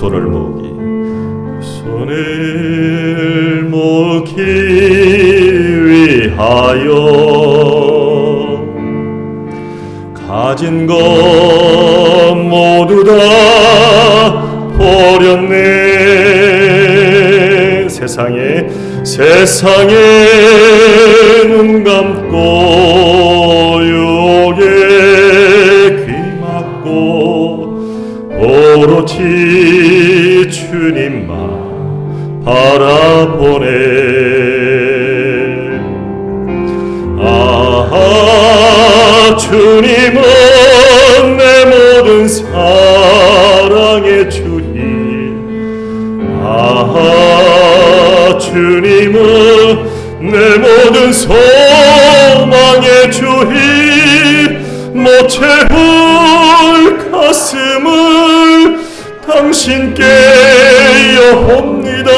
손을 모으기 위하여 가진 것 모두 다 버렸네. 세상에 눈 감고 유혹에 귀 막고 오로지 주님만 바라보네. 아하, 주님은 내 모든 사랑의 주님. 아하, 주님은 내 모든 소망의 주님. 못 채울 가슴을 당신께 여옵니다.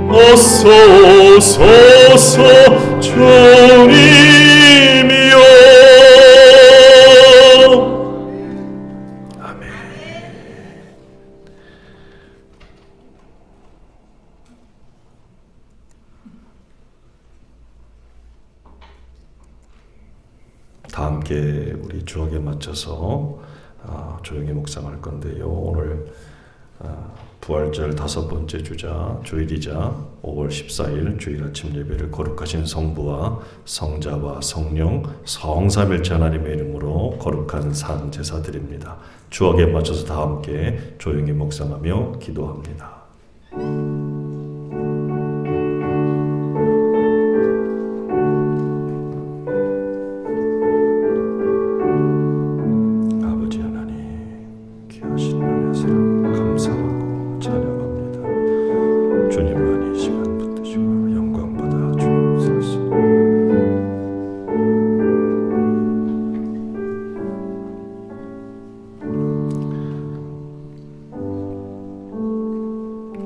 어서 오소서 주님이여. 아멘. 다 함께 우리 주옥에 맞춰서 조용히 묵상할 건데요. 오늘 부활절 5번째 주자 주일이자 5월 14일 주일 아침 예배를 거룩하신 성부와 성자와 성령 성삼일체 하나님의 이름으로 거룩한 산 제사 드립니다. 주옥에 맞춰서 다 함께 조용히 묵상하며 기도합니다.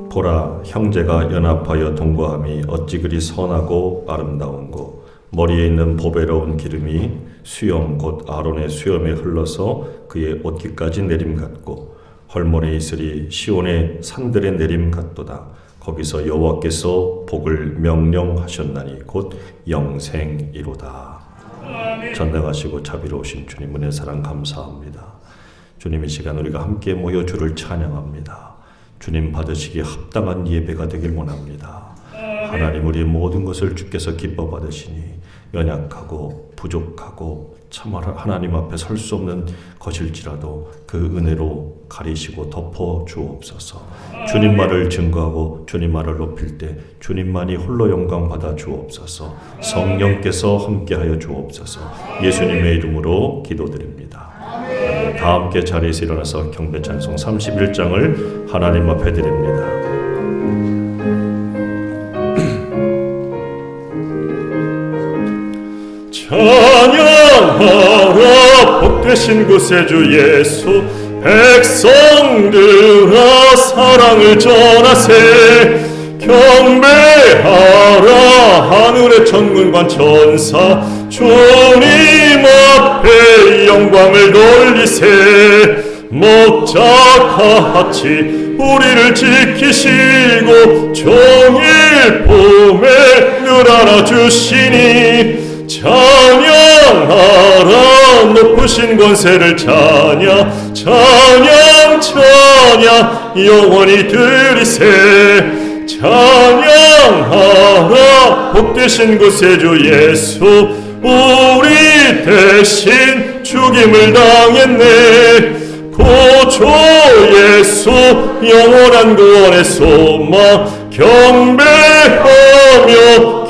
보라, 형제가 연합하여 동거함이 어찌 그리 선하고 아름다운고. 머리에 있는 보배로운 기름이 수염 곧 아론의 수염에 흘러서 그의 옷깃까지 내림 같고, 헐몬에 있으리 시온의 산들의 내림 같도다. 거기서 여호와께서 복을 명령하셨나니 곧 영생이로다. 전능하시고 자비로우신 주님 은혜 사랑 감사합니다. 주님, 이 시간 우리가 함께 모여 주를 찬양합니다. 주님 받으시기에 합당한 예배가 되길 원합니다. 하나님, 우리의 모든 것을 주께서 기뻐 받으시니 연약하고 부족하고 참으로 하나님 앞에 설 수 없는 것일지라도 그 은혜로 가리시고 덮어 주옵소서. 주님만을 증거하고 주님만을 높일 때 주님만이 홀로 영광 받아 주옵소서. 성령께서 함께하여 주옵소서. 예수님의 이름으로 기도드립니다. 다 함께 자리에서 일어나서 경배 찬송 31장을 하나님 앞에 드립니다. 찬양하라 복되신 구세주 예수. 백성들아 사랑을 전하세. 경배하라 하늘의 천군과 천사. 주님 앞에 영광을 돌리세. 목자같이 우리를 지키시고 종일 봄에 늘 안아주시니. 찬양하라 높으신 권세를 찬양. 찬양 영원히 드리세. 찬양하라 복되신 구세주 예수. 우리 대신 죽임을 당했네. 구주 예수 영원한 구원의 소망. 경배하며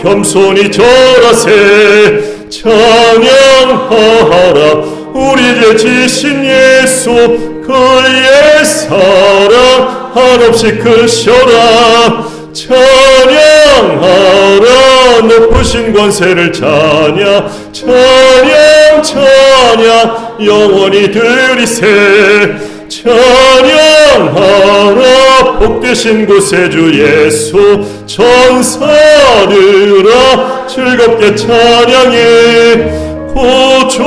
겸손히 절하세. 찬양하라 우리 죄 지신 예수. 그의 사랑 한없이 크셔라. 찬양하라 높으신 권세를 찬양. 찬양 영원히 드리세. 찬양하라 복되신 구세주 예수. 천사들아 즐겁게 찬양해. 구주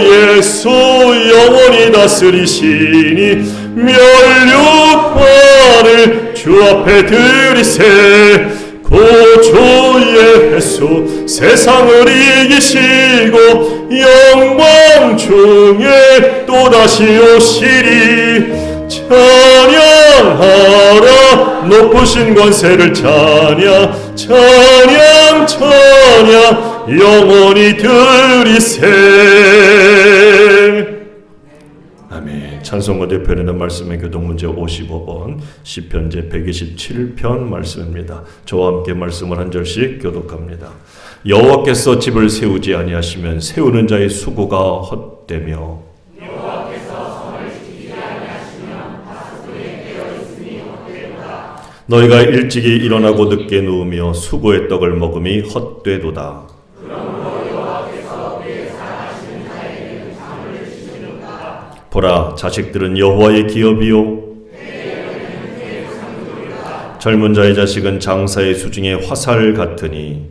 예수 영원히 다스리시니 멸류관을 주 앞에 드리세. 구주의 예수 세상을 이기시고 영광 중에 또다시 오시리. 찬양하라 높으신 권세를 찬양 찬양 찬양 영원히 드리세. 아멘. 찬송가 대표되는 말씀의 교독문제 55번 시편제 127편 말씀입니다. 저와 함께 말씀을 한 절씩 교독합니다. 여호와께서 집을 세우지 아니하시면 세우는 자의 수고가 헛되며 너희가 일찍이 일어나고 늦게 누우며 수고의 떡을 먹음이 헛되도다. 보라, 자식들은 여호와의 기업이요 젊은 자의 자식은 장사의 수중에 화살 같으니.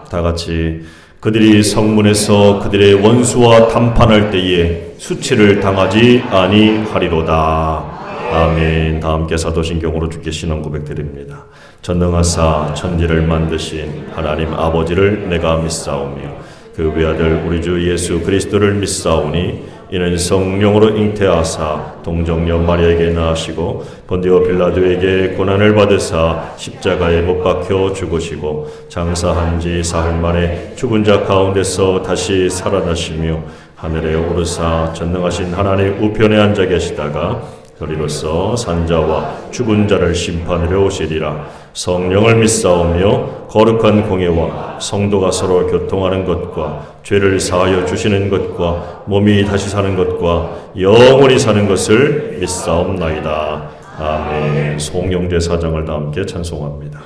다같이 그들이 성문에서 그들의 원수와 담판할 때에 수치를 당하지 아니하리로다. 아멘. 다 함께 사도신경으로 주께 신앙 고백드립니다. 전능하사 천지를 만드신 하나님 아버지를 내가 믿사오며 그 외아들 우리 주 예수 그리스도를 믿사오니 이는 성령으로 잉태하사 동정녀 마리아에게 낳으시고 본디오 빌라도에게 고난을 받으사 십자가에 못 박혀 죽으시고 장사한 지 사흘 만에 죽은 자 가운데서 다시 살아나시며 하늘에 오르사 전능하신 하나님 우편에 앉아 계시다가 그리로서 산자와 죽은 자를 심판하려 오시리라. 성령을 믿사오며 거룩한 공예와 성도가 서로 교통하는 것과 죄를 사하여 주시는 것과 몸이 다시 사는 것과 영원히 사는 것을 믿사옵나이다. 아멘. 송영제 사장을 다 함께 찬송합니다.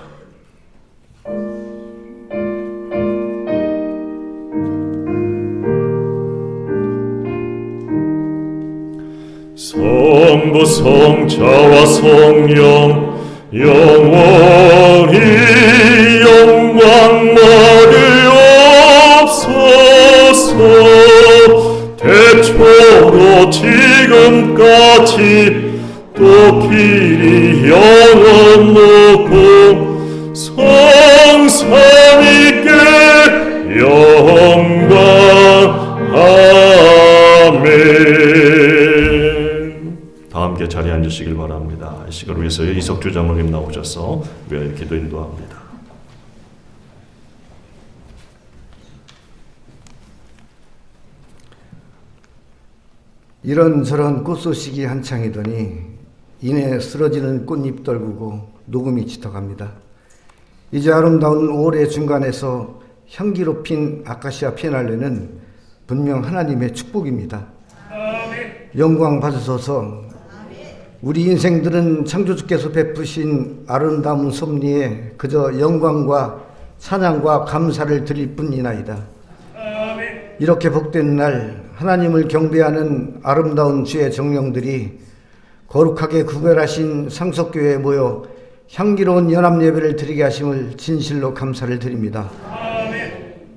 성부 성자와 성령 영원히 영광 받으옵소서. 태초로 지금까지 또 길이 영원 높고 성삼위께 영광. 아멘. 다 함께 자리에 앉으시길 바랍니다. 이 시간을 위해서 이석주 장로님 나오셔서 위하여 기도 인도합니다. 이런저런 꽃소식이 한창이더니 이내 쓰러지는 꽃잎 떨구고 녹음이 짙어갑니다. 이제 아름다운 올해 중간에서 향기로 핀 아카시아 피날레는 분명 하나님의 축복입니다. 영광 받으소서. 우리 인생들은 창조주께서 베푸신 아름다운 섭리에 그저 영광과 찬양과 감사를 드릴 뿐이나이다. 이렇게 복된 날 하나님을 경배하는 아름다운 주의 정령들이 거룩하게 구별하신 상속교회에 모여 향기로운 연합예배를 드리게 하심을 진실로 감사를 드립니다.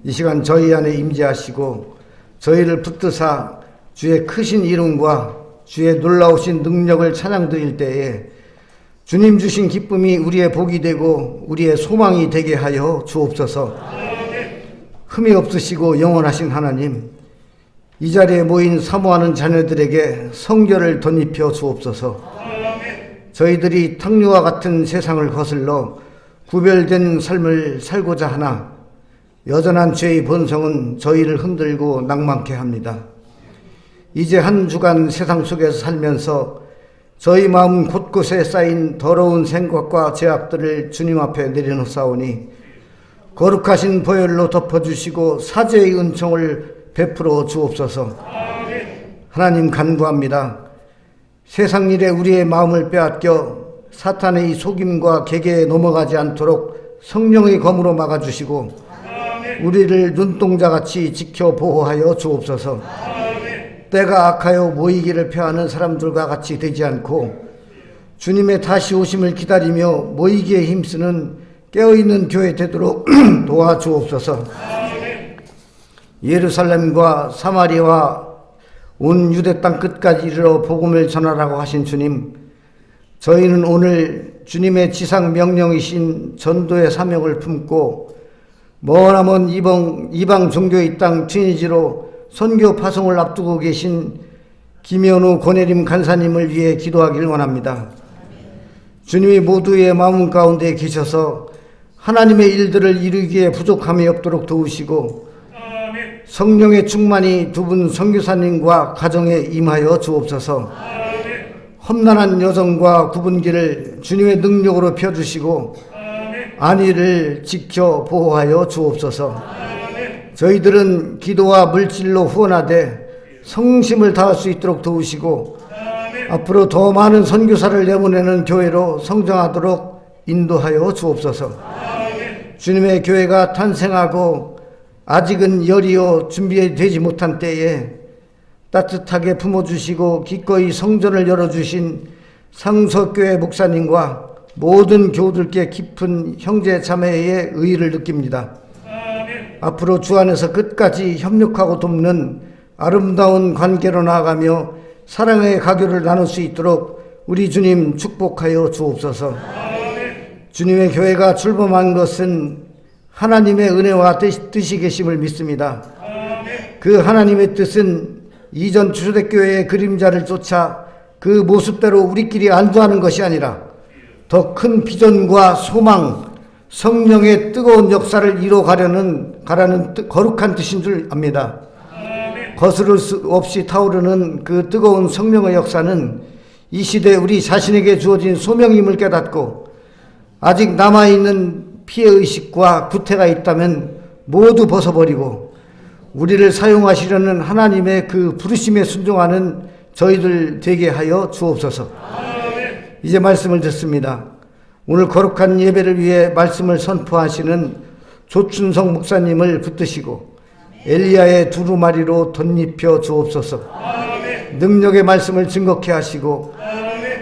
이 시간 저희 안에 임재하시고 저희를 붙드사 주의 크신 이름과 주의 놀라우신 능력을 찬양드릴 때에 주님 주신 기쁨이 우리의 복이 되고 우리의 소망이 되게 하여 주옵소서. 흠이 없으시고 영원하신 하나님, 이 자리에 모인 사모하는 자녀들에게 성결을 덧입혀 주옵소서. 저희들이 탕류와 같은 세상을 거슬러 구별된 삶을 살고자 하나 여전한 죄의 본성은 저희를 흔들고 낭만케 합니다. 이제 한 주간 세상 속에서 살면서 저희 마음 곳곳에 쌓인 더러운 생각과 죄악들을 주님 앞에 내려놓사오니 거룩하신 보혈로 덮어주시고 사죄의 은총을 베풀어 주옵소서. 하나님 간구합니다. 세상 일에 우리의 마음을 빼앗겨 사탄의 속임과 계계에 넘어가지 않도록 성령의 검으로 막아주시고 우리를 눈동자같이 지켜 보호하여 주옵소서. 때가 악하여 모이기를 펴하는 사람들과 같이 되지 않고 주님의 다시 오심을 기다리며 모이기에 힘쓰는 깨어있는 교회 되도록 도와주옵소서. 예루살렘과 사마리아와 온 유대 땅 끝까지 이르러 복음을 전하라고 하신 주님, 저희는 오늘 주님의 지상 명령이신 전도의 사명을 품고 머나먼 이방 종교의 땅 튀니지로 선교 파송을 앞두고 계신 김현우 권혜림 간사님을 위해 기도하길 원합니다. 주님이 모두의 마음 가운데 계셔서 하나님의 일들을 이루기에 부족함이 없도록 도우시고 성령의 충만이 두 분 선교사님과 가정에 임하여 주옵소서. 험난한 여정과 구분기를 주님의 능력으로 펴주시고 안위를 지켜 보호하여 주옵소서. 저희들은 기도와 물질로 후원하되 성심을 다할 수 있도록 도우시고 앞으로 더 많은 선교사를 내보내는 교회로 성장하도록 인도하여 주옵소서. 주님의 교회가 탄생하고 아직은 열이어 준비되지 못한 때에 따뜻하게 품어주시고 기꺼이 성전을 열어주신 상석교회 목사님과 모든 교우들께 깊은 형제 자매의 의의를 느낍니다. 앞으로 주 안에서 끝까지 협력하고 돕는 아름다운 관계로 나아가며 사랑의 가교를 나눌 수 있도록 우리 주님 축복하여 주옵소서. 주님의 교회가 출범한 것은 하나님의 은혜와 뜻이 계심을 믿습니다. 그 하나님의 뜻은 이전 초대교회의 그림자를 쫓아 그 모습대로 우리끼리 안주하는 것이 아니라 더 큰 비전과 소망, 성령의 뜨거운 역사를 이뤄가라는 거룩한 뜻인 줄 압니다. 거스를 수 없이 타오르는 그 뜨거운 성령의 역사는 이 시대 우리 자신에게 주어진 소명임을 깨닫고 아직 남아있는 피해의식과 구태가 있다면 모두 벗어버리고 우리를 사용하시려는 하나님의 그 부르심에 순종하는 저희들 되게 하여 주옵소서. 이제 말씀을 듣습니다. 오늘 거룩한 예배를 위해 말씀을 선포하시는 조춘성 목사님을 붙드시고 엘리야의 두루마리로 덧입혀 주옵소서. 능력의 말씀을 증거케 하시고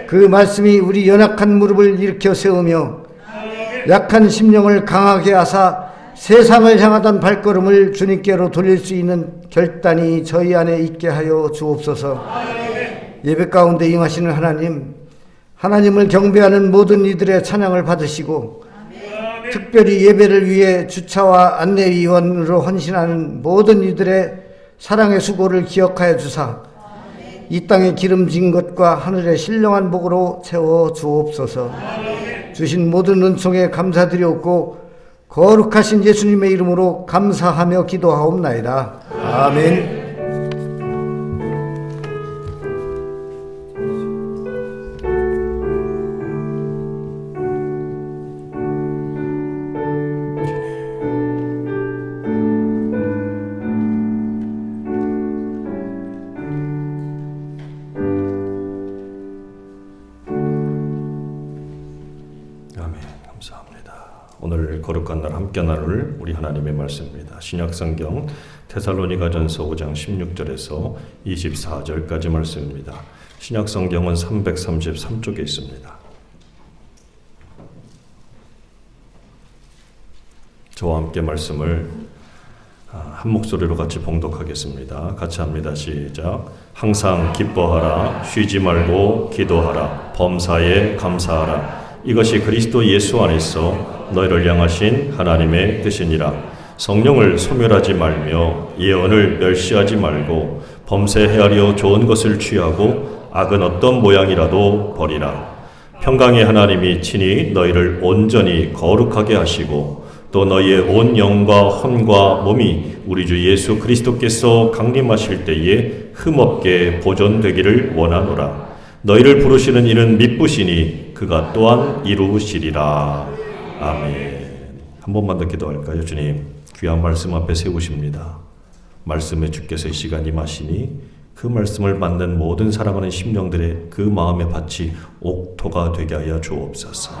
그 말씀이 우리 연약한 무릎을 일으켜 세우며 약한 심령을 강하게 하사 세상을 향하던 발걸음을 주님께로 돌릴 수 있는 결단이 저희 안에 있게 하여 주옵소서. 예배 가운데 임하시는 하나님을 경배하는 모든 이들의 찬양을 받으시고 특별히 예배를 위해 주차와 안내위원으로 헌신하는 모든 이들의 사랑의 수고를 기억하여 주사 이 땅에 기름진 것과 하늘의 신령한 복으로 채워 주옵소서. 주신 모든 은총에 감사드리옵고 거룩하신 예수님의 이름으로 감사하며 기도하옵나이다. 아멘. 오늘 거룩한 날 함께 나눌 우리 하나님의 말씀입니다. 신약성경 데살로니가전서 5장 16절에서 24절까지 말씀입니다. 신약성경은 333쪽에 있습니다. 저와 함께 말씀을 한 목소리로 같이 봉독하겠습니다. 같이 합니다. 시작. 항상 기뻐하라, 쉬지 말고 기도하라, 범사에 감사하라. 이것이 그리스도 예수 안에서 너희를 향하신 하나님의 뜻이니라. 성령을 소멸하지 말며 예언을 멸시하지 말고 범세 헤아려 좋은 것을 취하고 악은 어떤 모양이라도 버리라. 평강의 하나님이 친히 너희를 온전히 거룩하게 하시고 또 너희의 온 영과 혼과 몸이 우리 주 예수 그리스도께서 강림하실 때에 흠없게 보존되기를 원하노라. 너희를 부르시는 이는 미쁘시니 그가 또한 이루시리라. 아멘. 한 번만 더 기도할까요? 주님, 귀한 말씀 앞에 세우십니다. 말씀에 주께서 이 시간 임하시니 그 말씀을 받는 모든 사랑하는 심령들의 그 마음의 밭이 옥토가 되게 하여 주옵소서.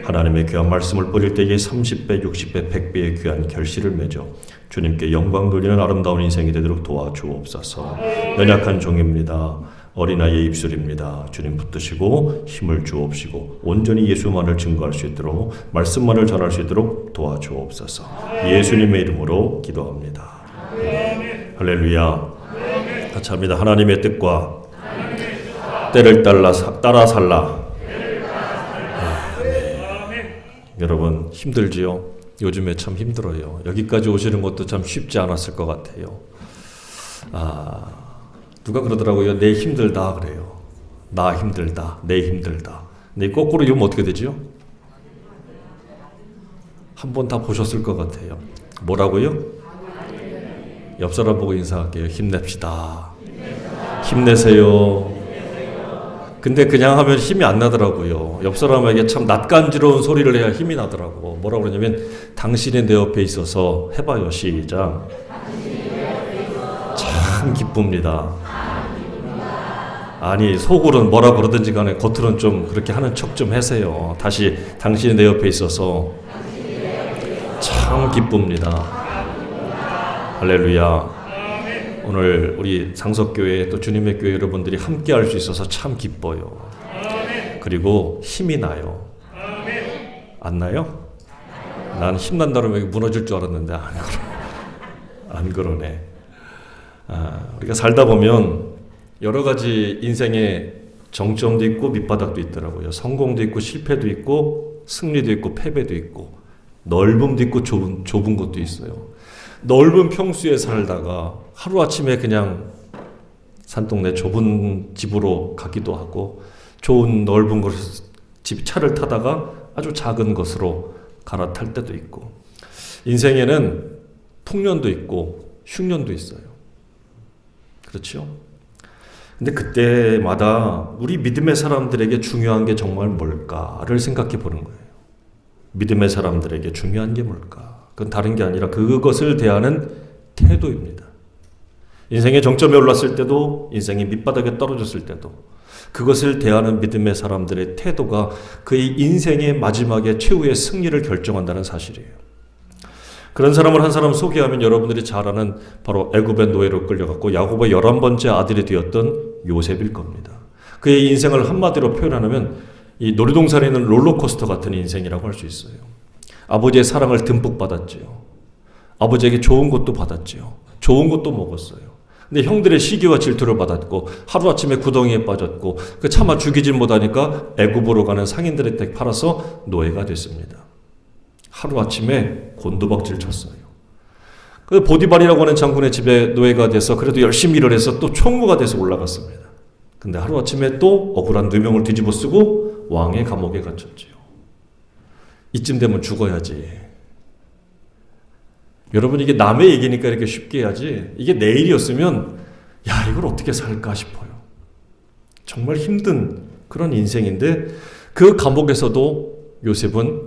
하나님의 귀한 말씀을 뿌릴 때에 30배, 60배, 100배의 귀한 결실을 맺어 주님께 영광 돌리는 아름다운 인생이 되도록 도와주옵소서. 연약한 종입니다. 어린아이의 입술입니다. 주님 붙드시고 힘을 주옵시고 온전히 예수만을 증거할 수 있도록 말씀만을 전할 수 있도록 도와주옵소서. 예수님의 이름으로 기도합니다. 할렐루야. 같이 합니다. 하나님의 뜻과 때를 따라 살라. 여러분 힘들지요? 요즘에 참 힘들어요. 여기까지 오시는 것도 참 쉽지 않았을 것 같아요. 누가 그러더라고요. 내 힘들다 그래요. 나 힘들다. 내 힘들다. 근데 거꾸로 이러면 어떻게 되죠? 한 번 다 보셨을 것 같아요. 뭐라고요? 옆 사람 보고 인사할게요. 힘냅시다. 힘내세요. 근데 그냥 하면 힘이 안 나더라고요. 옆 사람에게 참 낯간지러운 소리를 해야 힘이 나더라고. 뭐라고 그러냐면 당신이 내 옆에 있어서 해봐요. 시작. 참 기쁩니다. 아니 속으로는 뭐라 그러든지 간에 겉으로는 좀 그렇게 하는 척 좀 하세요. 다시 당신이 내 옆에 있어서 참 기쁩니다. 할렐루야. 오늘 우리 상석교회 또 주님의 교회 여러분들이 함께 할 수 있어서 참 기뻐요. 그리고 힘이 나요. 안 나요? 난 힘난다 그러면 무너질 줄 알았는데 안 그러네. 우리가 살다 보면 여러 가지 인생의 정점도 있고 밑바닥도 있더라고요. 성공도 있고 실패도 있고 승리도 있고 패배도 있고 넓음도 있고 좁은 것도 있어요. 넓은 평수에 살다가 하루아침에 그냥 산동네 좁은 집으로 가기도 하고 좋은 넓은 곳에서 차를 타다가 아주 작은 것으로 갈아탈 때도 있고 인생에는 풍년도 있고 흉년도 있어요. 그렇죠? 근데 그때마다 우리 믿음의 사람들에게 중요한 게 정말 뭘까를 생각해 보는 거예요. 믿음의 사람들에게 중요한 게 뭘까? 그건 다른 게 아니라 그것을 대하는 태도입니다. 인생의 정점에 올랐을 때도 인생의 밑바닥에 떨어졌을 때도 그것을 대하는 믿음의 사람들의 태도가 그의 인생의 마지막에 최후의 승리를 결정한다는 사실이에요. 그런 사람을 한 사람 소개하면 여러분들이 잘 아는 바로 애굽의 노예로 끌려갔고 야곱의 11번째 아들이 되었던 요셉일 겁니다. 그의 인생을 한마디로 표현하면 이 놀이동산에 있는 롤러코스터 같은 인생이라고 할 수 있어요. 아버지의 사랑을 듬뿍 받았지요. 아버지에게 좋은 것도 받았지요. 좋은 것도 먹었어요. 근데 형들의 시기와 질투를 받았고 하루아침에 구덩이에 빠졌고 그 차마 죽이질 못하니까 애굽으로 가는 상인들의 댁 팔아서 노예가 됐습니다. 하루아침에 곤두박질 쳤어요. 그 보디발이라고 하는 장군의 집에 노예가 돼서 그래도 열심히 일을 해서 또 총무가 돼서 올라갔습니다. 근데 하루아침에 또 억울한 누명을 뒤집어 쓰고 왕의 감옥에 갇혔지요. 이쯤 되면 죽어야지. 여러분 이게 남의 얘기니까 이렇게 쉽게 해야지 이게 내 일이었으면 야 이걸 어떻게 살까 싶어요. 정말 힘든 그런 인생인데 그 감옥에서도 요셉은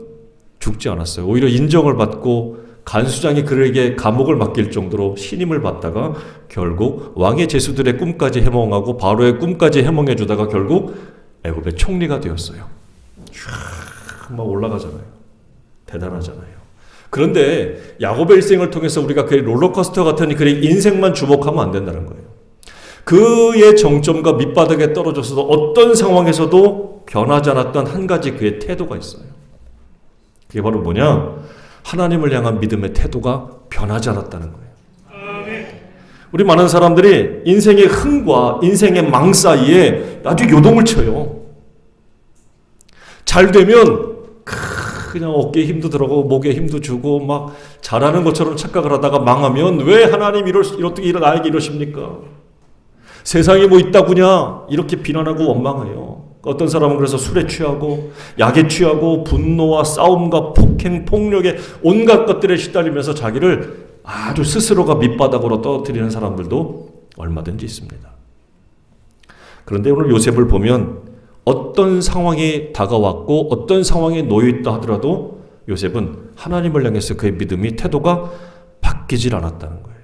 죽지 않았어요. 오히려 인정을 받고 간수장이 그에게 감옥을 맡길 정도로 신임을 받다가 결국 왕의 제수들의 꿈까지 해몽하고 바로의 꿈까지 해몽해 주다가 결국 애굽의 총리가 되었어요. 막 올라가잖아요. 대단하잖아요. 그런데 야곱의 일생을 통해서 우리가 그의 롤러코스터 같은 그의 인생만 주목하면 안 된다는 거예요. 그의 정점과 밑바닥에 떨어져서도 어떤 상황에서도 변하지 않았던 한 가지 그의 태도가 있어요. 그게 바로 뭐냐? 하나님을 향한 믿음의 태도가 변하지 않았다는 거예요. 우리 많은 사람들이 인생의 흥과 인생의 망 사이에 아주 요동을 쳐요. 잘 되면 그냥 어깨에 힘도 들어가고 목에 힘도 주고 막 잘하는 것처럼 착각을 하다가 망하면 왜 하나님 어떻게 나에게 이러십니까? 세상에 뭐 있다구냐 이렇게 비난하고 원망해요. 어떤 사람은 그래서 술에 취하고 약에 취하고 분노와 싸움과 폭행, 폭력에 온갖 것들에 시달리면서 자기를 아주 스스로가 밑바닥으로 떨어뜨리는 사람들도 얼마든지 있습니다. 그런데 오늘 요셉을 보면 어떤 상황이 다가왔고 어떤 상황에 놓여있다 하더라도 요셉은 하나님을 향해서 그의 믿음이 태도가 바뀌질 않았다는 거예요.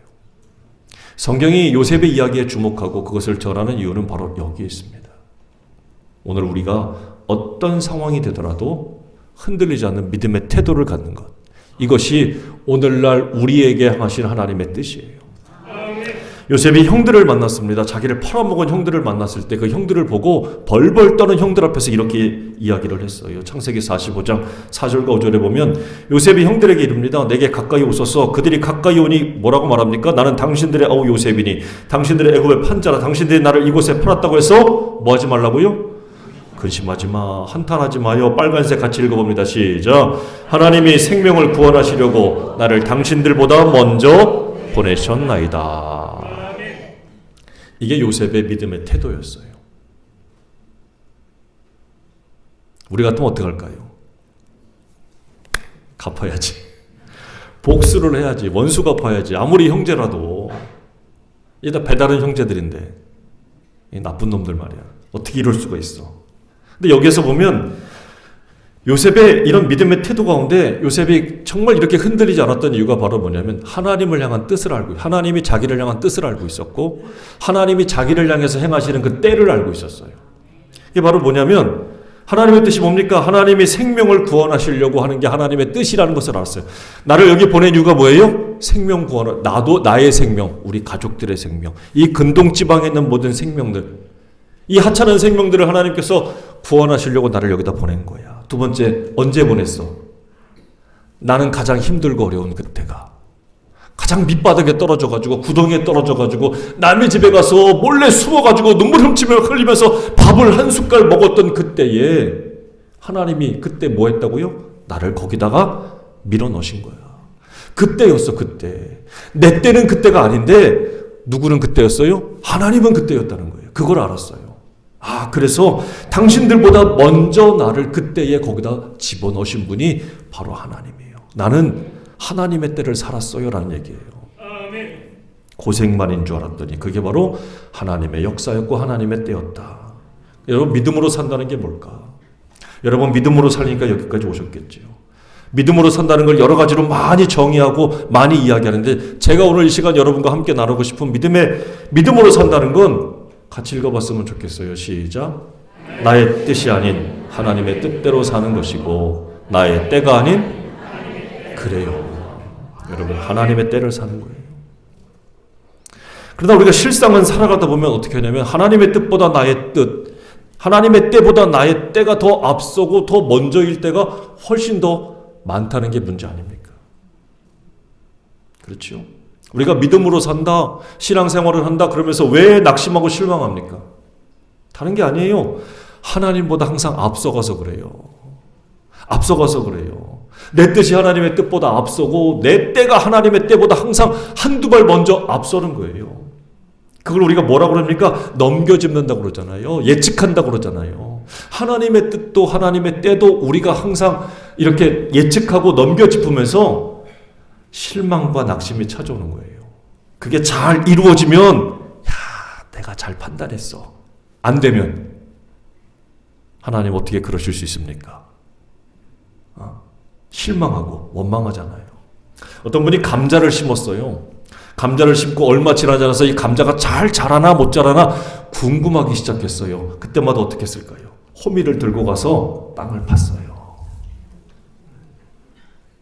성경이 요셉의 이야기에 주목하고 그것을 전하는 이유는 바로 여기에 있습니다. 오늘 우리가 어떤 상황이 되더라도 흔들리지 않는 믿음의 태도를 갖는 것. 이것이 오늘날 우리에게 향하신 하나님의 뜻이에요. 요셉이 형들을 만났습니다. 자기를 팔아먹은 형들을 만났을 때 그 형들을 보고 벌벌 떠는 형들 앞에서 이렇게 이야기를 했어요. 창세기 45장 4절과 5절에 보면 요셉이 형들에게 이릅니다. 내게 가까이 오소서. 그들이 가까이 오니 뭐라고 말합니까? 나는 당신들의 아우 요셉이니 당신들의 애굽의 판자라. 당신들이 나를 이곳에 팔았다고 해서 뭐 하지 말라고요? 근심하지 마, 한탄하지 마요. 빨간색 같이 읽어봅니다. 시작. 하나님이 생명을 구원하시려고 나를 당신들보다 먼저 보내셨나이다. 이게 요셉의 믿음의 태도였어요. 우리 같으면 어떻게 할까요? 갚아야지. 복수를 해야지. 원수 갚아야지. 아무리 형제라도. 이게 다 배다른 형제들인데 이 나쁜 놈들 말이야. 어떻게 이럴 수가 있어. 근데 여기에서 보면 요셉의 이런 믿음의 태도 가운데 요셉이 정말 이렇게 흔들리지 않았던 이유가 바로 뭐냐면 하나님을 향한 뜻을 알고, 하나님이 자기를 향한 뜻을 알고 있었고 하나님이 자기를 향해서 행하시는 그 때를 알고 있었어요. 이게 바로 뭐냐면 하나님의 뜻이 뭡니까? 하나님이 생명을 구원하시려고 하는 게 하나님의 뜻이라는 것을 알았어요. 나를 여기 보낸 이유가 뭐예요? 생명 구원, 나도 나의 생명, 우리 가족들의 생명, 이 근동지방에 있는 모든 생명들, 이 하찮은 생명들을 하나님께서 구원하시려고 나를 여기다 보낸 거야. 두 번째, 언제 보냈어? 나는 가장 힘들고 어려운 그때가, 가장 밑바닥에 떨어져가지고 구덩이에 떨어져가지고 남의 집에 가서 몰래 숨어가지고 눈물 훔치며 흘리면서 밥을 한 숟갈 먹었던 그때에 하나님이 그때 뭐 했다고요? 나를 거기다가 밀어넣으신 거야. 그때였어. 그때. 내 때는 그때가 아닌데 누구는 그때였어요? 하나님은 그때였다는 거예요. 그걸 알았어요. 아, 그래서 당신들보다 먼저 나를 그때에 거기다 집어넣으신 분이 바로 하나님이에요. 나는 하나님의 때를 살았어요 라는 얘기예요. 고생만인 줄 알았더니 그게 바로 하나님의 역사였고 하나님의 때였다. 여러분, 믿음으로 산다는 게 뭘까? 여러분, 믿음으로 살니까 여기까지 오셨겠죠. 믿음으로 산다는 걸 여러 가지로 많이 정의하고 많이 이야기하는데, 제가 오늘 이 시간 여러분과 함께 나누고 싶은 믿음으로 산다는 건 같이 읽어봤으면 좋겠어요. 시작. 나의 뜻이 아닌 하나님의 뜻대로 사는 것이고 나의 때가 아닌, 그래요. 여러분, 하나님의 때를 사는 거예요. 그러다 우리가 실상은 살아가다 보면 어떻게 하냐면 하나님의 뜻보다 나의 뜻, 하나님의 때보다 나의 때가 더 앞서고 더 먼저일 때가 훨씬 더 많다는 게 문제 아닙니까? 그렇죠? 우리가 믿음으로 산다, 신앙생활을 한다 그러면서 왜 낙심하고 실망합니까? 다른 게 아니에요. 하나님보다 항상 앞서가서 그래요. 앞서가서 그래요. 내 뜻이 하나님의 뜻보다 앞서고 내 때가 하나님의 때보다 항상 한두 발 먼저 앞서는 거예요. 그걸 우리가 뭐라고 그럽니까? 넘겨짚는다고 그러잖아요. 예측한다고 그러잖아요. 하나님의 뜻도 하나님의 때도 우리가 항상 이렇게 예측하고 넘겨짚으면서 실망과 낙심이 찾아오는 거예요. 그게 잘 이루어지면 내가 잘 판단했어. 안 되면 하나님 어떻게 그러실 수 있습니까? 실망하고 원망하잖아요. 어떤 분이 감자를 심었어요. 감자를 심고 얼마 지나지 않아서 이 감자가 잘 자라나 못 자라나 궁금하기 시작했어요. 그때마다 어떻게 했을까요? 호미를 들고 가서 땅을 팠어요.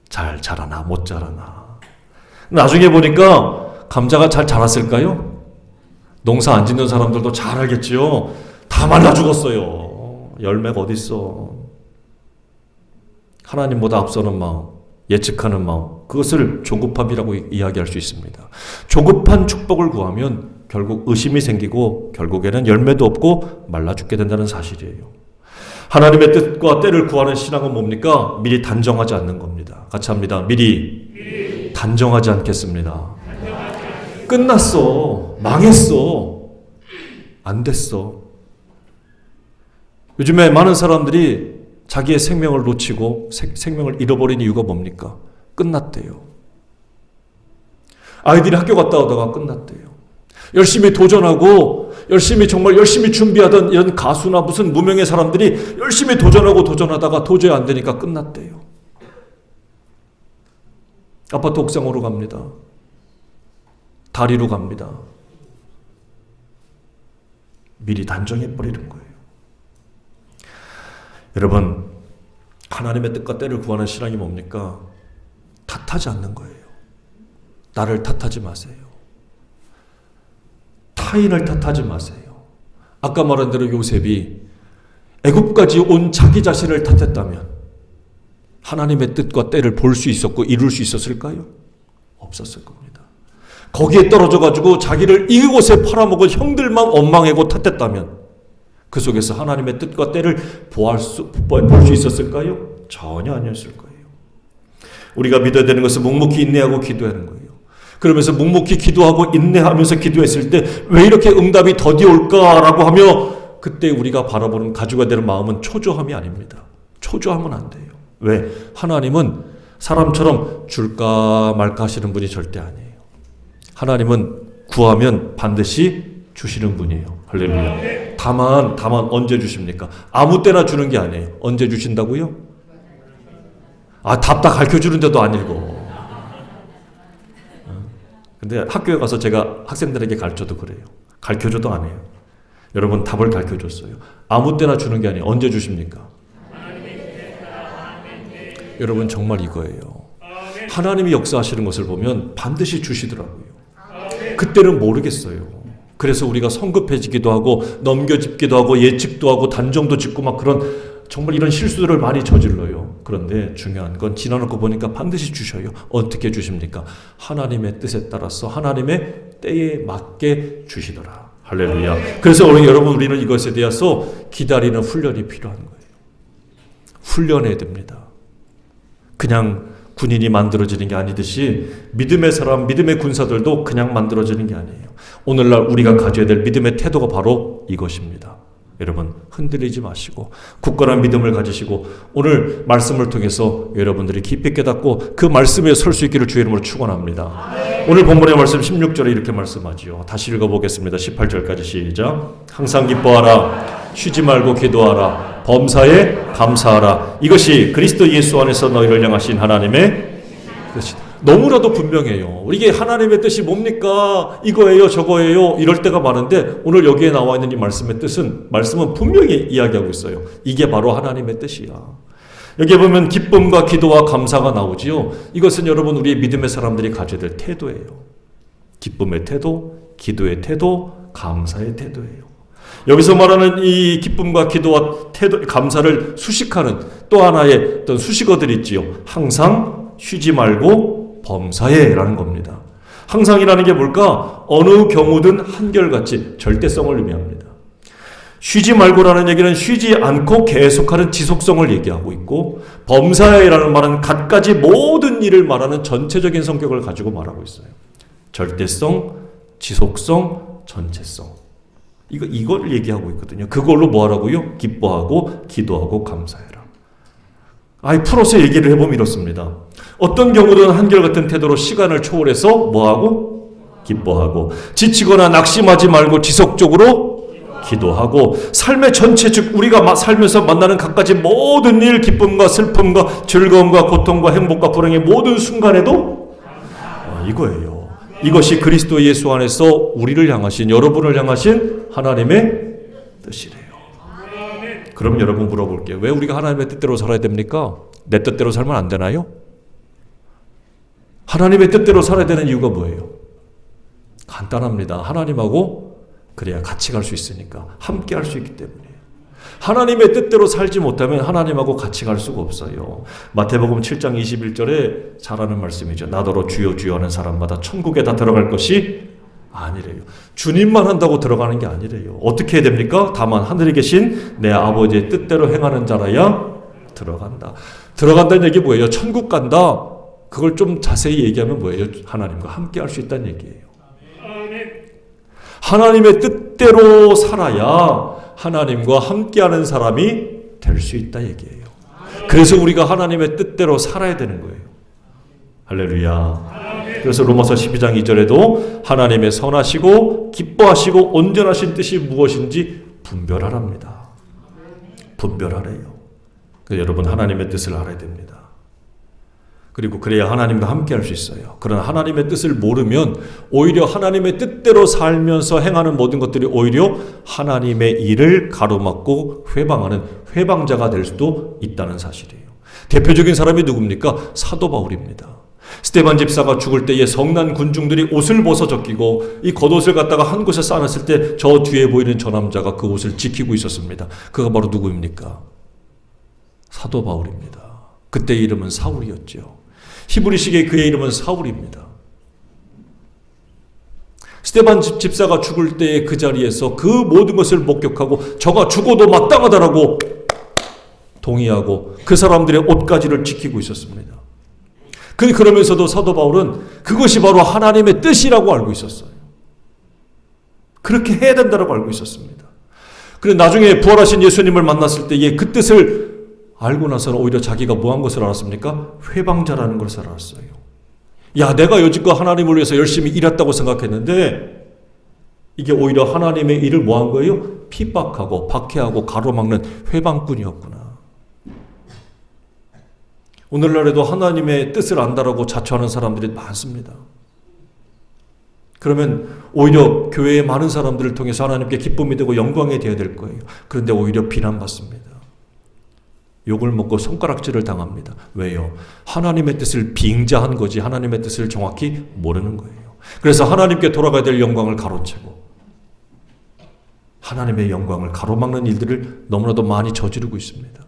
잘 자라나 못 자라나. 나중에 보니까 감자가 잘 자랐을까요? 농사 안 짓는 사람들도 잘 알겠지요. 다 말라 죽었어요. 열매가 어딨어. 하나님보다 앞서는 마음, 예측하는 마음, 그것을 조급함이라고 이야기할 수 있습니다. 조급한 축복을 구하면 결국 의심이 생기고 결국에는 열매도 없고 말라 죽게 된다는 사실이에요. 하나님의 뜻과 때를 구하는 신앙은 뭡니까? 미리 단정하지 않는 겁니다. 같이 합니다. 미리 단정하지 않겠습니다. 끝났어. 망했어. 안 됐어. 요즘에 많은 사람들이 자기의 생명을 놓치고 생명을 잃어버린 이유가 뭡니까? 끝났대요. 아이들이 학교 갔다 오다가 끝났대요. 열심히 도전하고 정말 열심히 준비하던 이런 가수나 무슨 무명의 사람들이 열심히 도전하다가 도저히 안 되니까 끝났대요. 아파트 옥상으로 갑니다. 다리로 갑니다. 미리 단정해버리는 거예요. 여러분, 하나님의 뜻과 때를 구하는 신앙이 뭡니까? 탓하지 않는 거예요. 나를 탓하지 마세요. 타인을 탓하지 마세요. 아까 말한 대로 요셉이 애굽까지 온 자기 자신을 탓했다면 하나님의 뜻과 때를 볼 수 있었고 이룰 수 있었을까요? 없었을 겁니다. 거기에 떨어져가지고 자기를 이곳에 팔아먹은 형들만 원망하고 탓했다면 그 속에서 하나님의 뜻과 때를 볼 수 있었을까요? 전혀 아니었을 거예요. 우리가 믿어야 되는 것은 묵묵히 인내하고 기도하는 거예요. 그러면서 묵묵히 기도하고 인내하면서 기도했을 때 왜 이렇게 응답이 더디 올까라고 하며 그때 우리가 바라보는 가져야 되는 마음은 초조함이 아닙니다. 초조하면 안 돼요. 왜? 하나님은 사람처럼 줄까 말까 하시는 분이 절대 아니에요. 하나님은 구하면 반드시 주시는 분이에요. 할렐루야. 다만 언제 주십니까? 아무 때나 주는 게 아니에요. 언제 주신다고요? 답 다 가르쳐주는데도 안 읽어. 근데 학교에 가서 제가 학생들에게 가르쳐도 그래요. 가르쳐줘도 안 해요. 여러분 답을 가르쳐줬어요. 아무 때나 주는 게 아니에요. 언제 주십니까? 여러분 정말 이거예요. 하나님이 역사하시는 것을 보면 반드시 주시더라고요. 그때는 모르겠어요. 그래서 우리가 성급해지기도 하고 넘겨짚기도 하고 예측도 하고 단정도 짓고 막 그런 정말 이런 실수들을 많이 저질러요. 그런데 중요한 건 지나놓고 보니까 반드시 주셔요. 어떻게 주십니까? 하나님의 뜻에 따라서 하나님의 때에 맞게 주시더라. 할렐루야. 그래서 우리는 이것에 대해서 기다리는 훈련이 필요한 거예요. 훈련해야 됩니다. 그냥 군인이 만들어지는 게 아니듯이 믿음의 사람, 믿음의 군사들도 그냥 만들어지는 게 아니에요. 오늘날 우리가 가져야 될 믿음의 태도가 바로 이것입니다. 여러분 흔들리지 마시고 굳건한 믿음을 가지시고 오늘 말씀을 통해서 여러분들이 깊이 깨닫고 그 말씀에 설 수 있기를 주의 이름으로 축원합니다. 오늘 본문의 말씀 16절에 이렇게 말씀하지요. 다시 읽어보겠습니다. 18절까지 시작. 항상 기뻐하라. 쉬지 말고 기도하라. 범사에 감사하라. 이것이 그리스도 예수 안에서 너희를 향하신 하나님의 뜻이다. 너무나도 분명해요. 이게 하나님의 뜻이 뭡니까? 이거예요, 저거예요. 이럴 때가 많은데 오늘 여기에 나와 있는 이 말씀은 분명히 이야기하고 있어요. 이게 바로 하나님의 뜻이야. 여기에 보면 기쁨과 기도와 감사가 나오지요. 이것은 여러분 우리의 믿음의 사람들이 가져야 될 태도예요. 기쁨의 태도, 기도의 태도, 감사의 태도예요. 여기서 말하는 이 기쁨과 기도와 태도, 감사를 수식하는 또 하나의 어떤 수식어들이 있지요. 항상, 쉬지 말고, 범사에라는 겁니다. 항상이라는 게 뭘까? 어느 경우든 한결같이 절대성을 의미합니다. 쉬지 말고라는 얘기는 쉬지 않고 계속하는 지속성을 얘기하고 있고, 범사에라는 말은 갖가지 모든 일을 말하는 전체적인 성격을 가지고 말하고 있어요. 절대성, 지속성, 전체성. 이걸 얘기하고 있거든요. 그걸로 뭐 하라고요? 기뻐하고 기도하고 감사해라. 풀어서 얘기를 해보면 이렇습니다. 어떤 경우든 한결같은 태도로 시간을 초월해서 뭐하고? 기뻐하고. 지치거나 낙심하지 말고 지속적으로 기도하고. 삶의 전체, 즉 우리가 살면서 만나는 갖가지 모든 일, 기쁨과 슬픔과 즐거움과 고통과 행복과 불행의 모든 순간에도 이거예요. 이것이 그리스도 예수 안에서 우리를 향하신, 여러분을 향하신 하나님의 뜻이래요. 그럼 여러분 물어볼게요. 왜 우리가 하나님의 뜻대로 살아야 됩니까? 내 뜻대로 살면 안 되나요? 하나님의 뜻대로 살아야 되는 이유가 뭐예요? 간단합니다. 하나님하고 그래야 같이 갈 수 있으니까. 함께 할 수 있기 때문이에요. 하나님의 뜻대로 살지 못하면 하나님하고 같이 갈 수가 없어요. 마태복음 7장 21절에 잘 아는 말씀이죠. 나더러 주여 주여 하는 사람마다 천국에 다 들어갈 것이 아니래요. 주님만 한다고 들어가는 게 아니래요. 어떻게 해야 됩니까? 다만 하늘에 계신 내 아버지의 뜻대로 행하는 자라야 들어간다. 들어간다는 얘기 뭐예요? 천국 간다. 그걸 좀 자세히 얘기하면 뭐예요? 하나님과 함께 할 수 있다는 얘기예요. 하나님의 뜻대로 살아야 하나님과 함께하는 사람이 될 수 있다 얘기예요. 그래서 우리가 하나님의 뜻대로 살아야 되는 거예요. 할렐루야. 그래서 로마서 12장 2절에도 하나님의 선하시고 기뻐하시고 온전하신 뜻이 무엇인지 분별하랍니다. 분별하래요. 그래서 여러분 하나님의 뜻을 알아야 됩니다. 그리고 그래야 하나님과 함께 할 수 있어요. 그러나 하나님의 뜻을 모르면 오히려 하나님의 뜻대로 살면서 행하는 모든 것들이 오히려 하나님의 일을 가로막고 회방하는 회방자가 될 수도 있다는 사실이에요. 대표적인 사람이 누굽니까? 사도 바울입니다. 스데반 집사가 죽을 때에 성난 군중들이 옷을 벗어 적기고 이 겉옷을 갖다가 한 곳에 쌓아놨을 때 저 뒤에 보이는 저 남자가 그 옷을 지키고 있었습니다. 그가 바로 누구입니까? 사도 바울입니다. 그때의 이름은 사울이었죠. 히브리식의 그의 이름은 사울입니다. 스데반 집사가 죽을 때의 그 자리에서 그 모든 것을 목격하고 저가 죽어도 마땅하다라고 동의하고 그 사람들의 옷가지를 지키고 있었습니다. 그러면서도 사도 바울은 그것이 바로 하나님의 뜻이라고 알고 있었어요. 그렇게 해야 된다고 알고 있었습니다. 그런데 나중에 부활하신 예수님을 만났을 때에 그 뜻을 알고 나서는 오히려 자기가 뭐한 것을 알았습니까? 회방자라는 것을 알았어요. 야, 내가 여지껏 하나님을 위해서 열심히 일했다고 생각했는데 이게 오히려 하나님의 일을 뭐한 거예요? 핍박하고 박해하고 가로막는 회방꾼이었구나. 오늘날에도 하나님의 뜻을 안다라고 자처하는 사람들이 많습니다. 그러면 오히려 교회의 많은 사람들을 통해서 하나님께 기쁨이 되고 영광이 되어야 될 거예요. 그런데 오히려 비난받습니다. 욕을 먹고 손가락질을 당합니다. 왜요? 하나님의 뜻을 빙자한 거지 하나님의 뜻을 정확히 모르는 거예요. 그래서 하나님께 돌아가야 될 영광을 가로채고 하나님의 영광을 가로막는 일들을 너무나도 많이 저지르고 있습니다.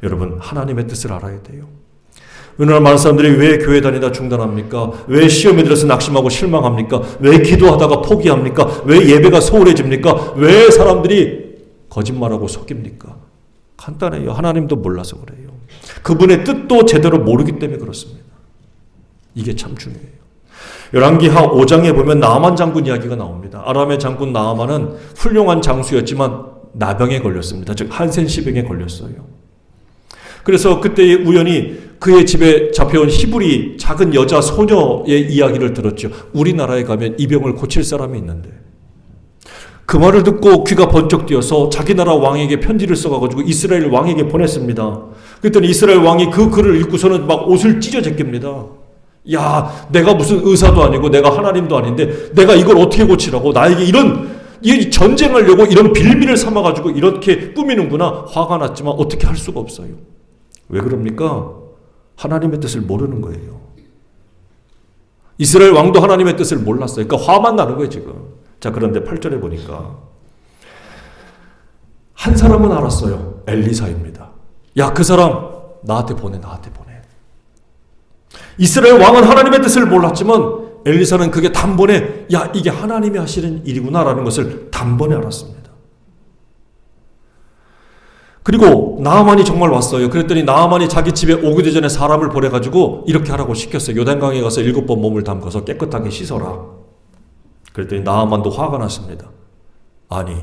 여러분, 하나님의 뜻을 알아야 돼요. 오늘날 많은 사람들이 왜 교회 다니다 중단합니까? 왜 시험에 들어서 낙심하고 실망합니까? 왜 기도하다가 포기합니까? 왜 예배가 소홀해집니까? 왜 사람들이 거짓말하고 속입니까? 간단해요. 하나님도 몰라서 그래요. 그분의 뜻도 제대로 모르기 때문에 그렇습니다. 이게 참 중요해요. 열왕기하 5장에 보면 나아만 장군 이야기가 나옵니다. 아람의 장군 나아만은 훌륭한 장수였지만 나병에 걸렸습니다. 즉 한센시병에 걸렸어요. 그래서 그때 우연히 그의 집에 잡혀온 히브리 작은 여자 소녀의 이야기를 들었죠. 우리나라에 가면 이 병을 고칠 사람이 있는데 그 말을 듣고 귀가 번쩍 뛰어서 자기 나라 왕에게 편지를 써가지고 이스라엘 왕에게 보냈습니다. 그랬더니 이스라엘 왕이 그 글을 읽고서는 막 옷을 찢어 제낍니다. 야, 내가 무슨 의사도 아니고 내가 하나님도 아닌데 내가 이걸 어떻게 고치라고 나에게 이 전쟁하려고 이런 빌미를 삼아가지고 이렇게 꾸미는구나. 화가 났지만 어떻게 할 수가 없어요. 왜 그럽니까? 하나님의 뜻을 모르는 거예요. 이스라엘 왕도 하나님의 뜻을 몰랐어요. 그러니까 화만 나는 거예요 지금. 자, 그런데 8절에 보니까 한 사람은 알았어요. 엘리사입니다. 야, 그 사람 나한테 보내. 이스라엘 왕은 하나님의 뜻을 몰랐지만 엘리사는 그게 단번에 야, 이게 하나님이 하시는 일이구나라는 것을 단번에 알았습니다. 그리고 나아만이 정말 왔어요. 그랬더니 나아만이 자기 집에 오기 전에 사람을 보내가지고 이렇게 하라고 시켰어요. 요단강에 가서 7번 몸을 담가서 깨끗하게 씻어라. 그랬더니 나아만도 화가 났습니다. 아니,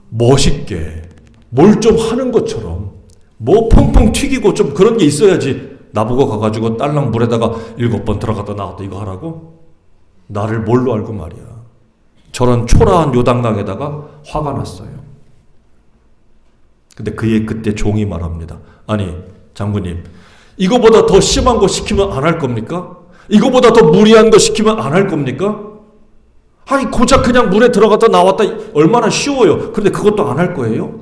멋있게 뭘 좀 하는 것처럼 뭐 펑펑 튀기고 좀 그런 게 있어야지 나보고 가가지고 딸랑 물에다가 7번 들어갔다 나왔다 이거 하라고? 나를 뭘로 알고 말이야. 저런 초라한 요단강에다가 화가 났어요. 근데 그때 종이 말합니다. 아니, 장군님, 이거보다 더 심한 거 시키면 안 할 겁니까? 이거보다 더 무리한 거 시키면 안 할 겁니까? 아니, 고작 그냥 물에 들어갔다 나왔다 얼마나 쉬워요. 그런데 그것도 안 할 거예요?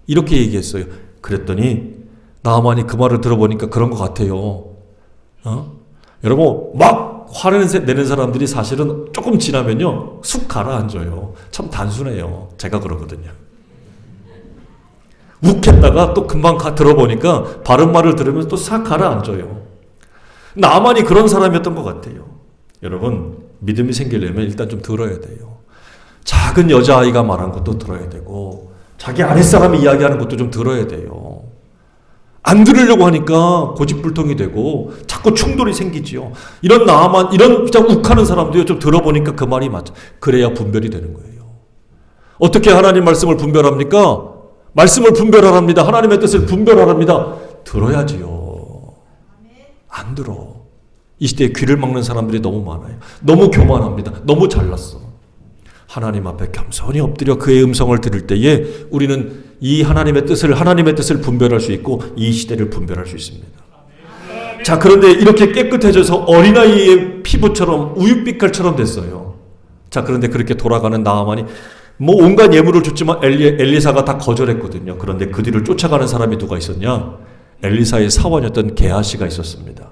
이렇게 얘기했어요. 그랬더니 나아만이 그 말을 들어보니까 그런 것 같아요. 여러분, 막 화를 내는 사람들이 사실은 조금 지나면요 쑥 가라앉아요. 참 단순해요. 제가 그러거든요. 욱했다가 또 금방 들어보니까 바른 말을 들으면 또 싹 가라앉아요. 나만이 그런 사람이었던 것 같아요. 여러분, 믿음이 생기려면 일단 좀 들어야 돼요. 작은 여자아이가 말한 것도 들어야 되고 자기 아랫사람이 이야기하는 것도 좀 들어야 돼요. 안 들으려고 하니까 고집불통이 되고 자꾸 충돌이 생기지요. 이런 나만 이런 그냥 욱하는 사람도요 좀 들어보니까 그 말이 맞죠. 그래야 분별이 되는 거예요. 어떻게 하나님 말씀을 분별합니까? 말씀을 분별하랍니다. 하나님의 뜻을 분별하랍니다. 들어야지요. 안 들어. 이 시대에 귀를 막는 사람들이 너무 많아요. 너무 교만합니다. 너무 잘났어. 하나님 앞에 겸손히 엎드려 그의 음성을 들을 때에 우리는 이 하나님의 뜻을 분별할 수 있고 이 시대를 분별할 수 있습니다. 자, 그런데 이렇게 깨끗해져서 어린아이의 피부처럼 우윳빛깔처럼 됐어요. 자, 그런데 그렇게 돌아가는 나아만이 뭐 온갖 예물을 줬지만 엘리사가 다 거절했거든요. 그런데 그 뒤를 쫓아가는 사람이 누가 있었냐? 엘리사의 사원이었던 게하시가 있었습니다.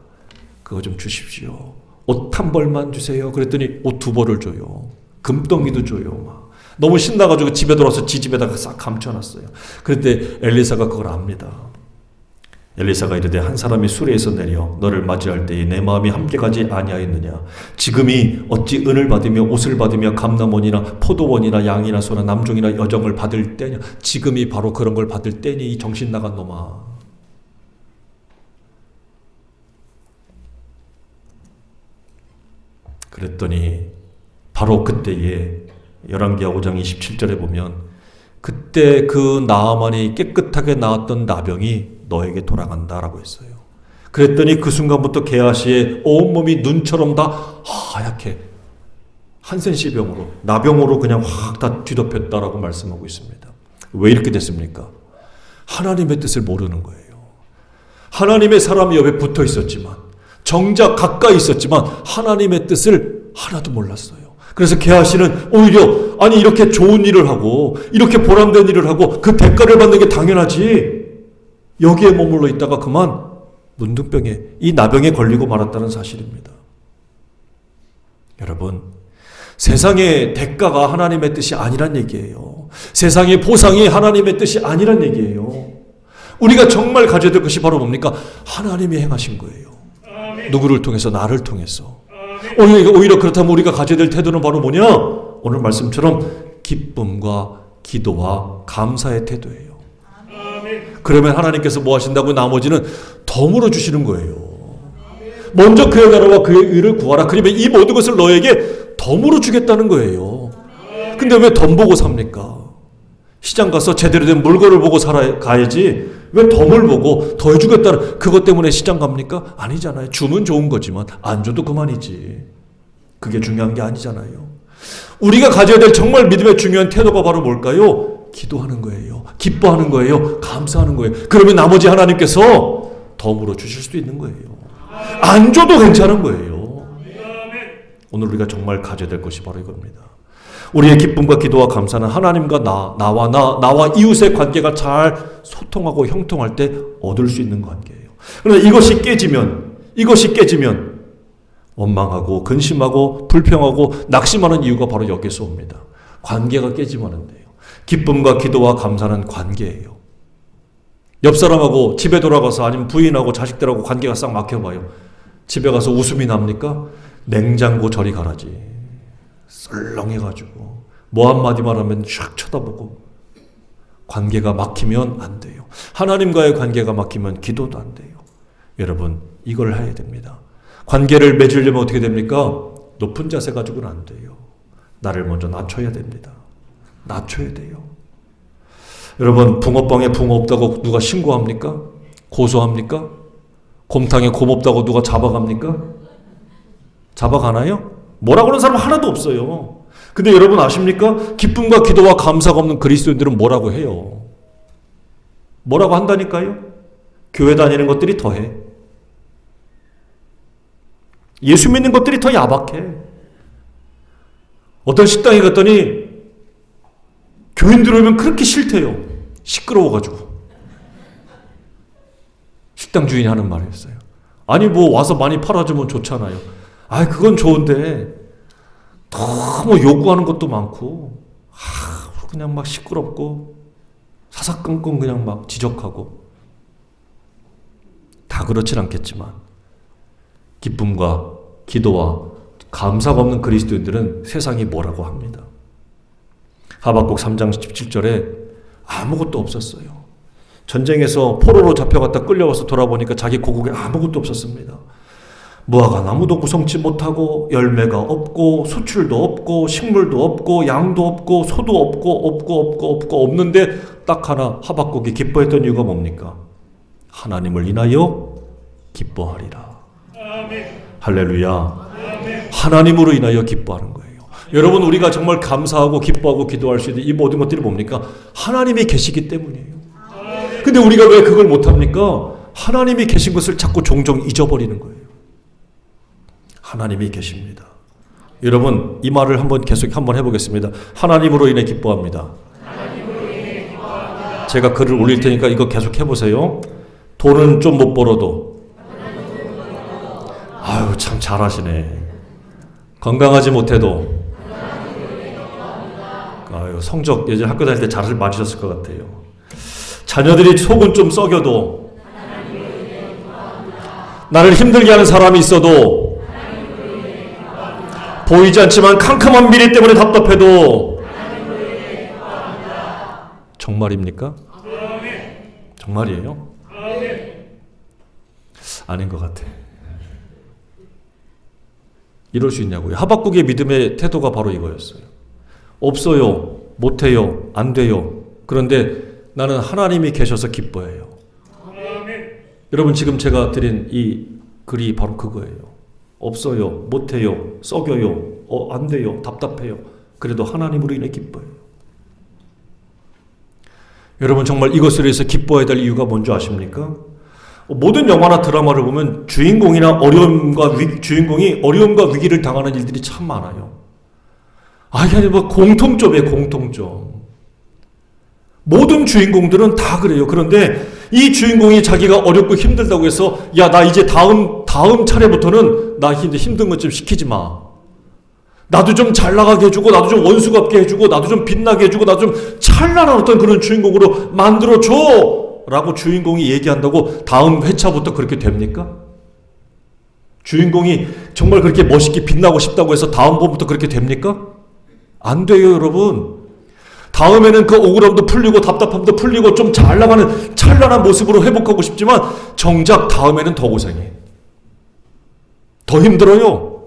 그거 좀 주십시오. 옷 한 벌만 주세요. 그랬더니 옷 두 벌을 줘요. 금덩이도 줘요. 막. 너무 신나가지고 집에 돌아와서 지 집에다가 싹 감춰놨어요. 그때 엘리사가 그걸 압니다. 엘리사가 이르되 한 사람이 수레에서 내려 너를 맞이할 때에 내 마음이 함께 가지 아니하였느냐. 지금이 어찌 은을 받으며 옷을 받으며 감남원이나 포도원이나 양이나 소나 남종이나 여종을 받을 때냐. 지금이 바로 그런 걸 받을 때니 이 정신 나간 놈아. 그랬더니 바로 그때에 열왕기하 5장 27절에 보면 그때 그 나아만이 깨끗하게 나왔던 나병이 너에게 돌아간다라고 했어요. 그랬더니 그 순간부터 게하시의 온몸이 눈처럼 다 하얗게 한센시병으로 나병으로 그냥 확 다 뒤덮였다라고 말씀하고 있습니다. 왜 이렇게 됐습니까? 하나님의 뜻을 모르는 거예요. 하나님의 사람이 옆에 붙어 있었지만 정작 가까이 있었지만 하나님의 뜻을 하나도 몰랐어요. 그래서 게하시는 오히려 아니 이렇게 좋은 일을 하고 이렇게 보람된 일을 하고 그 대가를 받는 게 당연하지. 여기에 머물러 있다가 그만 문둥병에 이 나병에 걸리고 말았다는 사실입니다. 여러분, 세상의 대가가 하나님의 뜻이 아니란 얘기예요. 세상의 보상이 하나님의 뜻이 아니란 얘기예요. 우리가 정말 가져야 될 것이 바로 뭡니까? 하나님이 행하신 거예요. 누구를 통해서? 나를 통해서. 오히려 그렇다면 우리가 가져야 될 태도는 바로 뭐냐? 오늘 말씀처럼 기쁨과 기도와 감사의 태도예요. 그러면 하나님께서 뭐 하신다고? 나머지는 덤으로 주시는 거예요. 먼저 그의 나라와 그의 의를 구하라. 그러면 이 모든 것을 너에게 덤으로 주겠다는 거예요. 근데 왜 덤 보고 삽니까? 시장 가서 제대로 된 물건을 보고 가야지 왜 덤을 보고 더 해주겠다는 그것 때문에 시장 갑니까? 아니잖아요. 주면 좋은 거지만 안 줘도 그만이지. 그게 중요한 게 아니잖아요. 우리가 가져야 될 정말 믿음의 중요한 태도가 바로 뭘까요? 기도하는 거예요. 기뻐하는 거예요. 감사하는 거예요. 그러면 나머지 하나님께서 덤으로 주실 수도 있는 거예요. 안 줘도 괜찮은 거예요. 오늘 우리가 정말 가져야 될 것이 바로 이겁니다. 우리의 기쁨과 기도와 감사는 하나님과 나와 이웃의 관계가 잘 소통하고 형통할 때 얻을 수 있는 관계예요. 그런데 이것이 깨지면 원망하고 근심하고 불평하고 낙심하는 이유가 바로 여기서 옵니다. 관계가 깨지면 안 돼요. 기쁨과 기도와 감사는 관계예요. 옆 사람하고 집에 돌아가서 아니면 부인하고 자식들하고 관계가 싹 막혀봐요. 집에 가서 웃음이 납니까? 냉장고 저리 가라지. 썰렁해가지고 뭐 한마디 말하면 촥 쳐다보고. 관계가 막히면 안 돼요. 하나님과의 관계가 막히면 기도도 안 돼요. 여러분, 이걸 해야 됩니다. 관계를 맺으려면 어떻게 됩니까? 높은 자세 가지고는 안 돼요. 나를 먼저 낮춰야 됩니다. 낮춰야 돼요. 여러분, 붕어빵에 붕어 없다고 누가 신고합니까? 고소합니까? 곰탕에 곰 없다고 누가 잡아갑니까? 잡아가나요? 뭐라고 하는 사람 하나도 없어요. 근데 여러분 아십니까? 기쁨과 기도와 감사가 없는 그리스도인들은 뭐라고 해요? 뭐라고 한다니까요? 교회 다니는 것들이 더해. 예수 믿는 것들이 더 야박해. 어떤 식당에 갔더니 교인 들어오면 그렇게 싫대요. 시끄러워가지고. 식당 주인이 하는 말이었어요. 아니 뭐 와서 많이 팔아주면 좋잖아요. 아, 그건 좋은데 너무 요구하는 것도 많고 그냥 막 시끄럽고 사사건건 그냥 막 지적하고. 다 그렇진 않겠지만 기쁨과 기도와 감사가 없는 그리스도인들은 세상이 뭐라고 합니다. 하박국 3장 17절에 아무것도 없었어요. 전쟁에서 포로로 잡혀갔다 끌려와서 돌아보니까 자기 고국에 아무것도 없었습니다. 무화과 나무도 구성치 못하고 열매가 없고 수출도 없고 식물도 없고 양도 없고 소도 없고 없는데 딱 하나 하박국이 기뻐했던 이유가 뭡니까? 하나님을 인하여 기뻐하리라. 아멘. 할렐루야. 아멘. 하나님으로 인하여 기뻐하는 거예요. 여러분, 우리가 정말 감사하고 기뻐하고 기도할 수 있는 이 모든 것들이 뭡니까? 하나님이 계시기 때문이에요. 근데 우리가 왜 그걸 못합니까? 하나님이 계신 것을 자꾸 종종 잊어버리는 거예요. 하나님이 계십니다. 여러분, 이 말을 계속 한번 해보겠습니다. 하나님으로 인해 기뻐합니다. 제가 글을 올릴 테니까 이거 계속 해보세요. 돈은 좀 못 벌어도 잘하시네. 건강하지 못해도 아유, 성적 예전 학교 다닐 때 잘 맞으셨을 것 같아요. 자녀들이 속은 좀 썩여도 나를 힘들게 하는 사람이 있어도 보이지 않지만 캄캄한 미래 때문에 답답해도 정말입니까? 정말이에요? 아닌 것 같아. 이럴 수 있냐고요. 하박국의 믿음의 태도가 바로 이거였어요. 없어요, 못해요, 안 돼요. 그런데 나는 하나님이 계셔서 기뻐해요. 여러분 지금 제가 드린 이 글이 바로 그거예요. 없어요, 못해요, 썩여요, 안 돼요, 답답해요. 그래도 하나님으로 인해 기뻐해요. 여러분 정말 이것으로 해서 기뻐해야 될 이유가 뭔지 아십니까? 모든 영화나 드라마를 보면 주인공이 어려움과 위기를 당하는 일들이 참 많아요. 이게 뭐 공통점이에요, 공통점. 모든 주인공들은 다 그래요. 그런데 이 주인공이 자기가 어렵고 힘들다고 해서 야, 나 이제 다음 차례부터는 나 힘든 것 좀 시키지 마. 나도 좀 잘 나가게 해주고, 나도 좀 원수갑게 해주고, 나도 좀 빛나게 해주고, 나도 좀 찬란한 어떤 그런 주인공으로 만들어줘! 라고 주인공이 얘기한다고 다음 회차부터 그렇게 됩니까? 주인공이 정말 그렇게 멋있게 빛나고 싶다고 해서 다음 번부터 그렇게 됩니까? 안 돼요, 여러분. 다음에는 그 억울함도 풀리고 답답함도 풀리고 좀 잘 나가는 찬란한 모습으로 회복하고 싶지만 정작 다음에는 더 고생해. 더 힘들어요.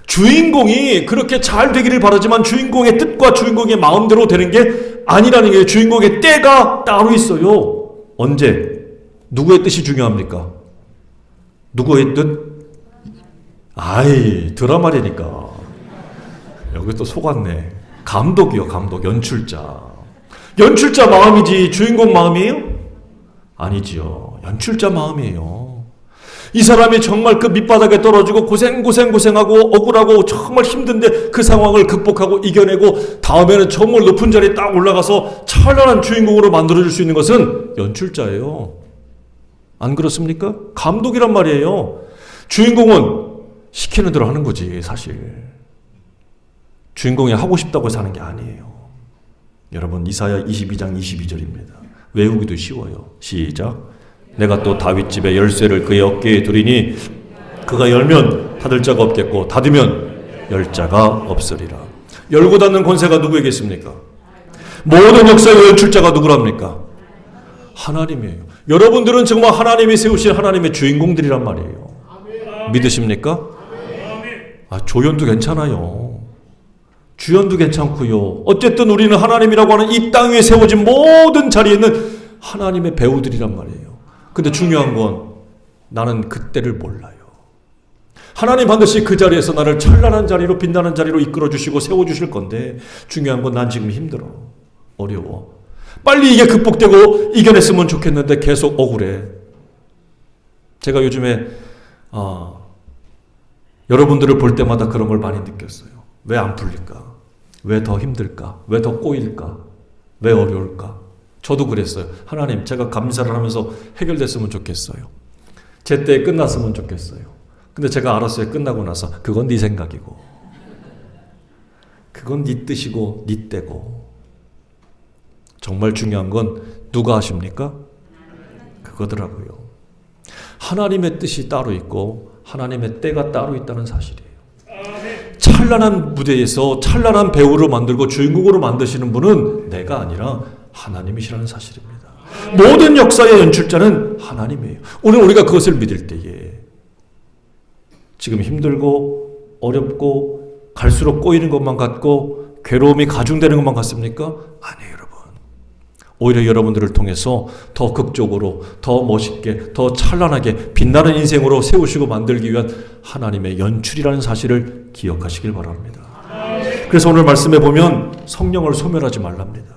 주인공이 그렇게 잘 되기를 바라지만 주인공의 뜻과 주인공의 마음대로 되는 게 아니라는 게 주인공의 때가 따로 있어요. 언제? 누구의 뜻이 중요합니까? 누구의 뜻? 드라마라니까. 여기 또 속았네. 감독이요, 감독. 연출자. 연출자 마음이지 주인공 마음이에요? 아니지요. 연출자 마음이에요. 이 사람이 정말 그 밑바닥에 떨어지고 고생하고 억울하고 정말 힘든데 그 상황을 극복하고 이겨내고 다음에는 정말 높은 자리에 딱 올라가서 찬란한 주인공으로 만들어줄 수 있는 것은 연출자예요. 안 그렇습니까? 감독이란 말이에요. 주인공은 시키는 대로 하는 거지, 사실. 주인공이 하고 싶다고 사는 게 아니에요. 여러분, 이사야 22장 22절입니다. 외우기도 쉬워요. 시작. 내가 또 다윗집의 열쇠를 그의 어깨에 두리니 그가 열면 닫을 자가 없겠고 닫으면 열 자가 없으리라. 열고 닫는 권세가 누구에게 있습니까? 모든 역사의 연출자가 누구랍니까? 하나님이에요. 여러분들은 정말 하나님이 세우신 하나님의 주인공들이란 말이에요. 믿으십니까? 조연도 괜찮아요. 주연도 괜찮고요. 어쨌든 우리는 하나님이라고 하는 이 땅 위에 세워진 모든 자리에 있는 하나님의 배우들이란 말이에요. 근데 중요한 건 나는 그때를 몰라요. 하나님 반드시 그 자리에서 나를 찬란한 자리로 빛나는 자리로 이끌어 주시고 세워 주실 건데 중요한 건 난 지금 힘들어. 어려워. 빨리 이게 극복되고 이겨냈으면 좋겠는데 계속 억울해. 제가 요즘에 여러분들을 볼 때마다 그런 걸 많이 느꼈어요. 왜 안 풀릴까? 왜 더 힘들까? 왜 더 꼬일까? 왜 어려울까? 저도 그랬어요. 하나님, 제가 감사를 하면서 해결됐으면 좋겠어요. 제때 끝났으면 좋겠어요. 근데 제가 알았어요. 끝나고 나서 그건 네 생각이고 그건 네 뜻이고 네 때고 정말 중요한 건 누가 하십니까? 그거더라고요. 하나님의 뜻이 따로 있고 하나님의 때가 따로 있다는 사실이에요. 찬란한 무대에서 찬란한 배우로 만들고 주인공으로 만드시는 분은 내가 아니라 하나님이시라는 사실입니다. 모든 역사의 연출자는 하나님이에요. 오늘 우리가 그것을 믿을 때에 지금 힘들고 어렵고 갈수록 꼬이는 것만 같고 괴로움이 가중되는 것만 같습니까? 아니에요, 여러분. 오히려 여러분들을 통해서 더 극적으로, 더 멋있게, 더 찬란하게 빛나는 인생으로 세우시고 만들기 위한 하나님의 연출이라는 사실을 기억하시길 바랍니다. 그래서 오늘 말씀에 보면 성령을 소멸하지 말랍니다.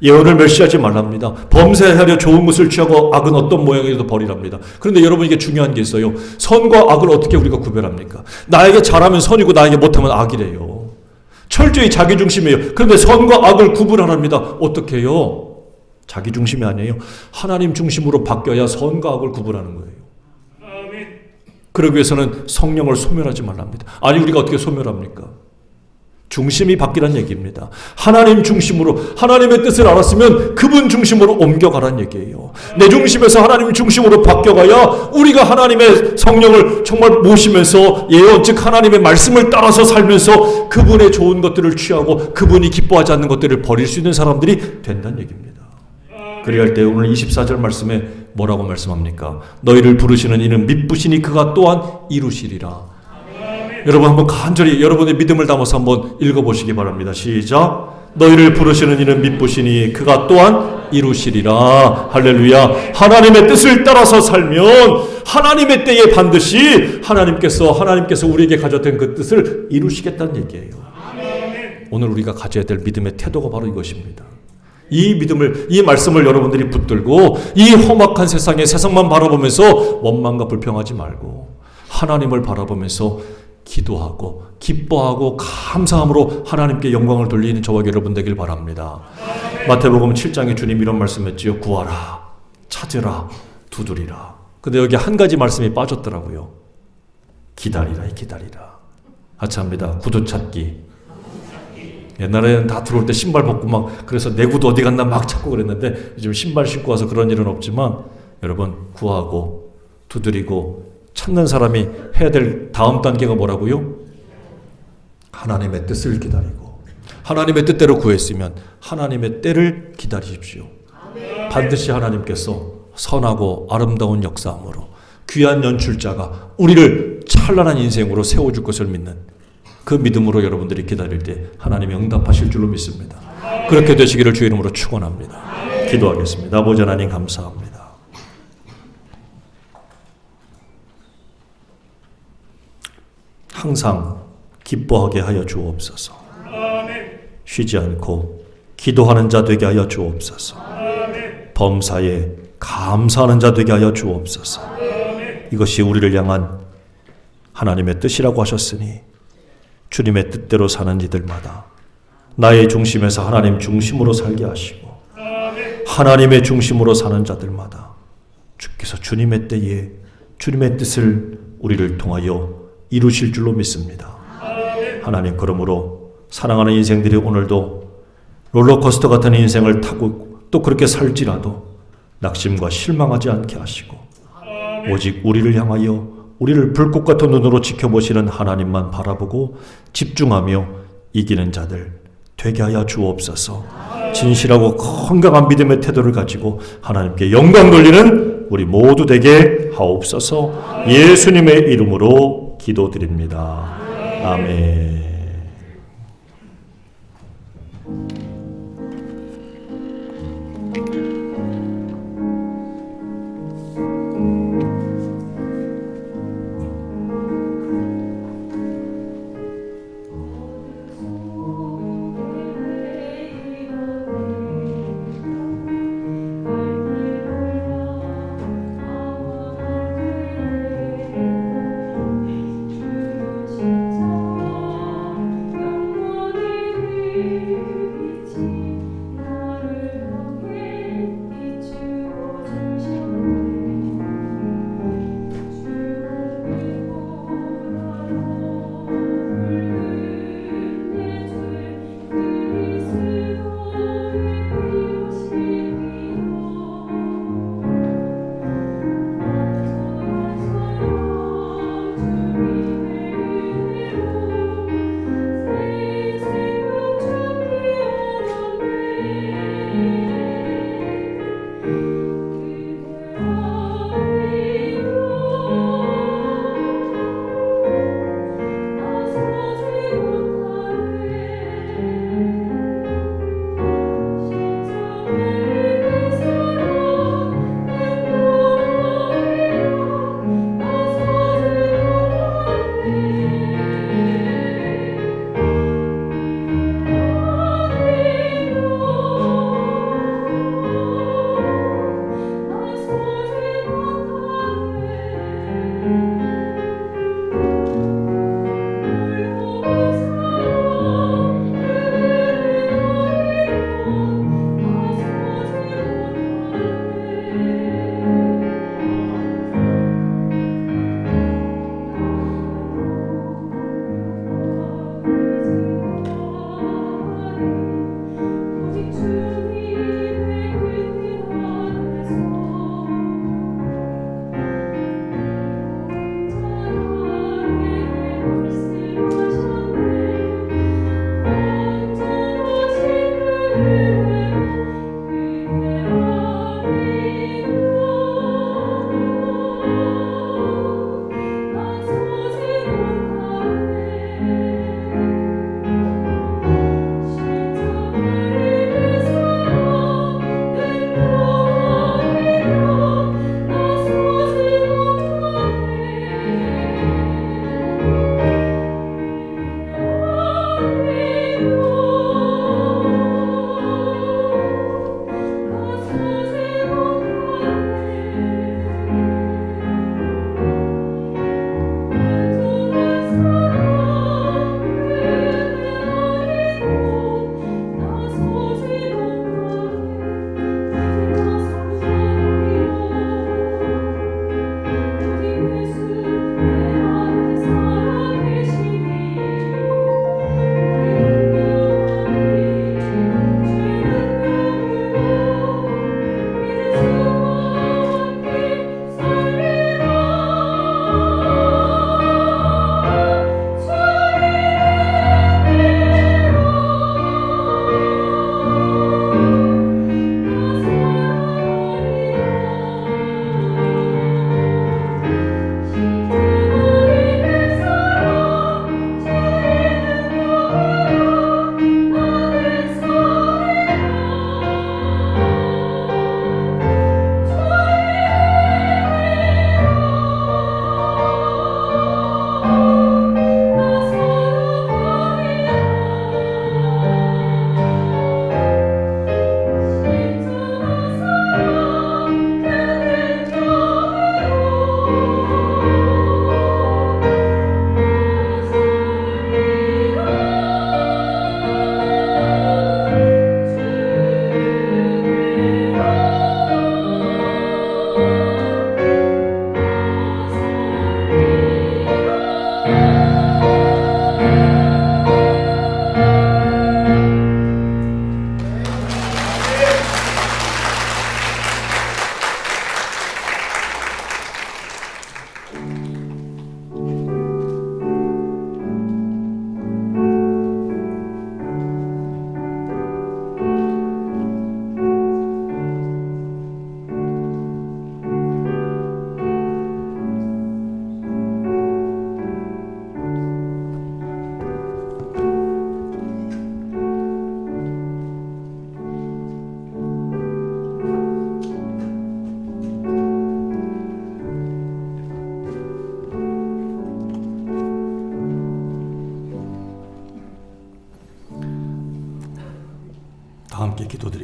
예언을 멸시하지 말랍니다. 범죄하려 좋은 것을 취하고 악은 어떤 모양이라도 버리랍니다. 그런데 여러분 이게 중요한 게 있어요. 선과 악을 어떻게 우리가 구별합니까? 나에게 잘하면 선이고 나에게 못하면 악이래요. 철저히 자기중심이에요. 그런데 선과 악을 구분하랍니다. 어떻게 해요? 자기중심이 아니에요. 하나님 중심으로 바뀌어야 선과 악을 구분하는 거예요. 그러기 위해서는 성령을 소멸하지 말랍니다. 아니 우리가 어떻게 소멸합니까? 중심이 바뀌란 얘기입니다. 하나님 중심으로 하나님의 뜻을 알았으면 그분 중심으로 옮겨가란 얘기예요. 내 중심에서 하나님 중심으로 바뀌어가야 우리가 하나님의 성령을 정말 모시면서 예언 즉 하나님의 말씀을 따라서 살면서 그분의 좋은 것들을 취하고 그분이 기뻐하지 않는 것들을 버릴 수 있는 사람들이 된다는 얘기입니다. 그리할 때 오늘 24절 말씀에 뭐라고 말씀합니까? 너희를 부르시는 이는 미쁘시니 그가 또한 이루시리라. 여러분 한번 간절히 여러분의 믿음을 담아서 한번 읽어보시기 바랍니다. 시작. 너희를 부르시는 이는 미쁘시니 그가 또한 이루시리라. 할렐루야. 하나님의 뜻을 따라서 살면 하나님의 때에 반드시 하나님께서 우리에게 가졌던 그 뜻을 이루시겠다는 얘기예요. 오늘 우리가 가져야 될 믿음의 태도가 바로 이것입니다. 이 말씀을 여러분들이 붙들고 이 험악한 세상만 바라보면서 원망과 불평하지 말고 하나님을 바라보면서 기도하고 기뻐하고 감사함으로 하나님께 영광을 돌리는 저와 여러분 되길 바랍니다. 마태복음 7장에 주님 이런 말씀했지요. 구하라, 찾으라, 두드리라. 근데 여기 한 가지 말씀이 빠졌더라고요. 기다리라. 하차합니다. 구두 찾기. 옛날에는 다 들어올 때 신발 벗고 막 그래서 내 구두 어디 갔나 막 찾고 그랬는데 요즘 신발 신고 와서 그런 일은 없지만 여러분 구하고 두드리고 찾는 사람이 해야 될 다음 단계가 뭐라고요? 하나님의 뜻을 기다리고 하나님의 뜻대로 구했으면 하나님의 때를 기다리십시오. 반드시 하나님께서 선하고 아름다운 역사함으로 귀한 연출자가 우리를 찬란한 인생으로 세워줄 것을 믿는 그 믿음으로 여러분들이 기다릴 때 하나님이 응답하실 줄로 믿습니다. 그렇게 되시기를 주의 이름으로 축원합니다. 기도하겠습니다. 아버지 하나님 감사합니다. 항상 기뻐하게 하여 주옵소서. 쉬지 않고 기도하는 자 되게 하여 주옵소서. 범사에 감사하는 자 되게 하여 주옵소서. 이것이 우리를 향한 하나님의 뜻이라고 하셨으니 주님의 뜻대로 사는 이들마다 나의 중심에서 하나님 중심으로 살게 하시고 하나님의 중심으로 사는 자들마다 주께서 주님의 때에 주님의 뜻을 우리를 통하여 이루실 줄로 믿습니다. 하나님 그러므로 사랑하는 인생들이 오늘도 롤러코스터 같은 인생을 타고 또 그렇게 살지라도 낙심과 실망하지 않게 하시고 오직 우리를 향하여 우리를 불꽃 같은 눈으로 지켜보시는 하나님만 바라보고 집중하며 이기는 자들 되게 하여 주옵소서. 진실하고 건강한 믿음의 태도를 가지고 하나님께 영광 돌리는 우리 모두 되게 하옵소서. 예수님의 이름으로 기도드립니다. 아멘.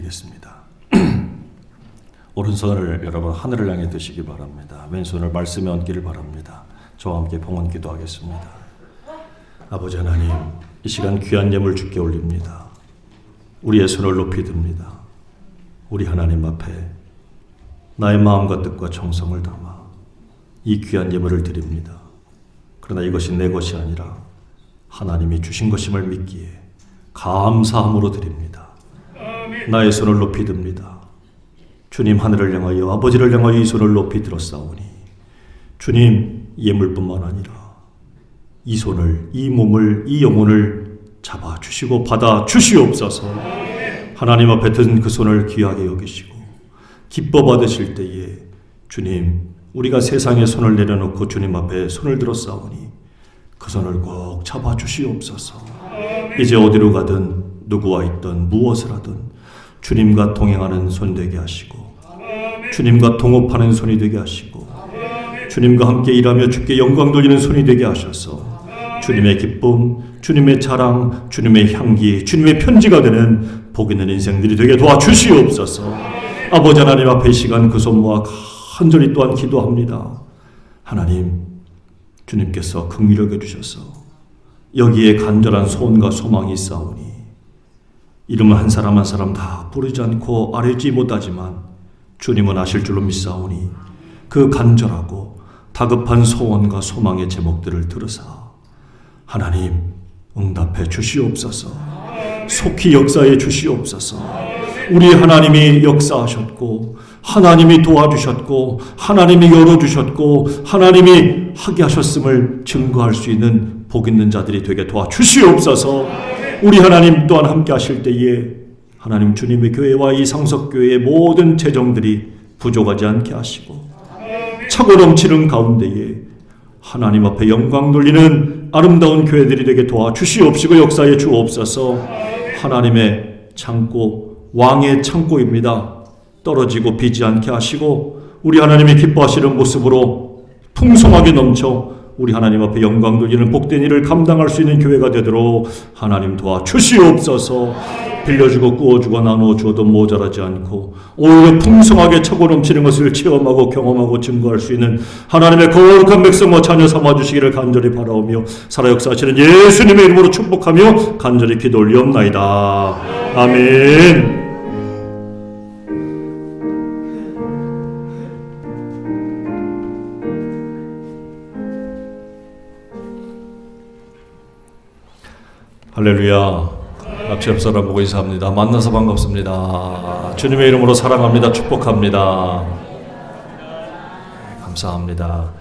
기도드리겠습니다. 오른손을 여러분 하늘을 향해 드시기 바랍니다. 왼손을 말씀에 얹기를 바랍니다. 저와 함께 봉헌 기도하겠습니다. 아버지 하나님, 이 시간 귀한 예물 주께 올립니다. 우리의 손을 높이 듭니다. 우리 하나님 앞에 나의 마음과 뜻과 정성을 담아 이 귀한 예물을 드립니다. 그러나 이것이 내 것이 아니라 하나님이 주신 것임을 믿기에 감사함으로 드립니다. 나의 손을 높이 듭니다. 주님, 하늘을 향하여 아버지를 향하여 이 손을 높이 들었사오니 주님, 예물뿐만 아니라 이 손을, 이 몸을, 이 영혼을 잡아주시고 받아주시옵소서. 하나님 앞에 든 그 손을 귀하게 여기시고 기뻐 받으실 때에 주님, 우리가 세상에 손을 내려놓고 주님 앞에 손을 들었사오니 그 손을 꼭 잡아주시옵소서. 이제 어디로 가든 누구와 있든 무엇을 하든 주님과 동행하는 손 되게 하시고 주님과 동업하는 손이 되게 하시고 주님과 함께 일하며 주께 영광 돌리는 손이 되게 하셔서 주님의 기쁨, 주님의 자랑, 주님의 향기, 주님의 편지가 되는 복 있는 인생들이 되게 도와주시옵소서. 아버지 하나님 앞에 이 시간 그 손 모아 간절히 또한 기도합니다. 하나님, 주님께서 긍휼히 여겨주셔서 여기에 간절한 소원과 소망이 있사오니 이름은 한 사람 한 사람 다 부르지 않고 알지 못하지만 주님은 아실 줄로 믿사오니 그 간절하고 다급한 소원과 소망의 제목들을 들으사 하나님 응답해 주시옵소서. 속히 역사해 주시옵소서. 우리 하나님이 역사하셨고 하나님이 도와주셨고 하나님이 열어주셨고 하나님이 하게 하셨음을 증거할 수 있는 복 있는 자들이 되게 도와주시옵소서. 우리 하나님 또한 함께 하실 때에 하나님 주님의 교회와 이 상석교회의 모든 재정들이 부족하지 않게 하시고 차고 넘치는 가운데에 하나님 앞에 영광 돌리는 아름다운 교회들이 되게 도와주시옵시고 역사해 주옵소서. 하나님의 창고, 왕의 창고입니다. 떨어지고 비지 않게 하시고 우리 하나님이 기뻐하시는 모습으로 풍성하게 넘쳐 우리 하나님 앞에 영광 돌리는 복된 일을 감당할 수 있는 교회가 되도록 하나님 도와주시옵소서. 빌려주고 꾸어주고 나누어주어도 모자라지 않고 오히려 풍성하게 차고 넘치는 것을 체험하고 경험하고 증거할 수 있는 하나님의 거룩한 백성과 자녀 삼아주시기를 간절히 바라오며 살아 역사하시는 예수님의 이름으로 축복하며 간절히 기도 올리옵나이다. 아멘. 할렐루야. 앞치 옆 사람 보고 인사합니다. 만나서 반갑습니다. 주님의 이름으로 사랑합니다. 축복합니다. 감사합니다.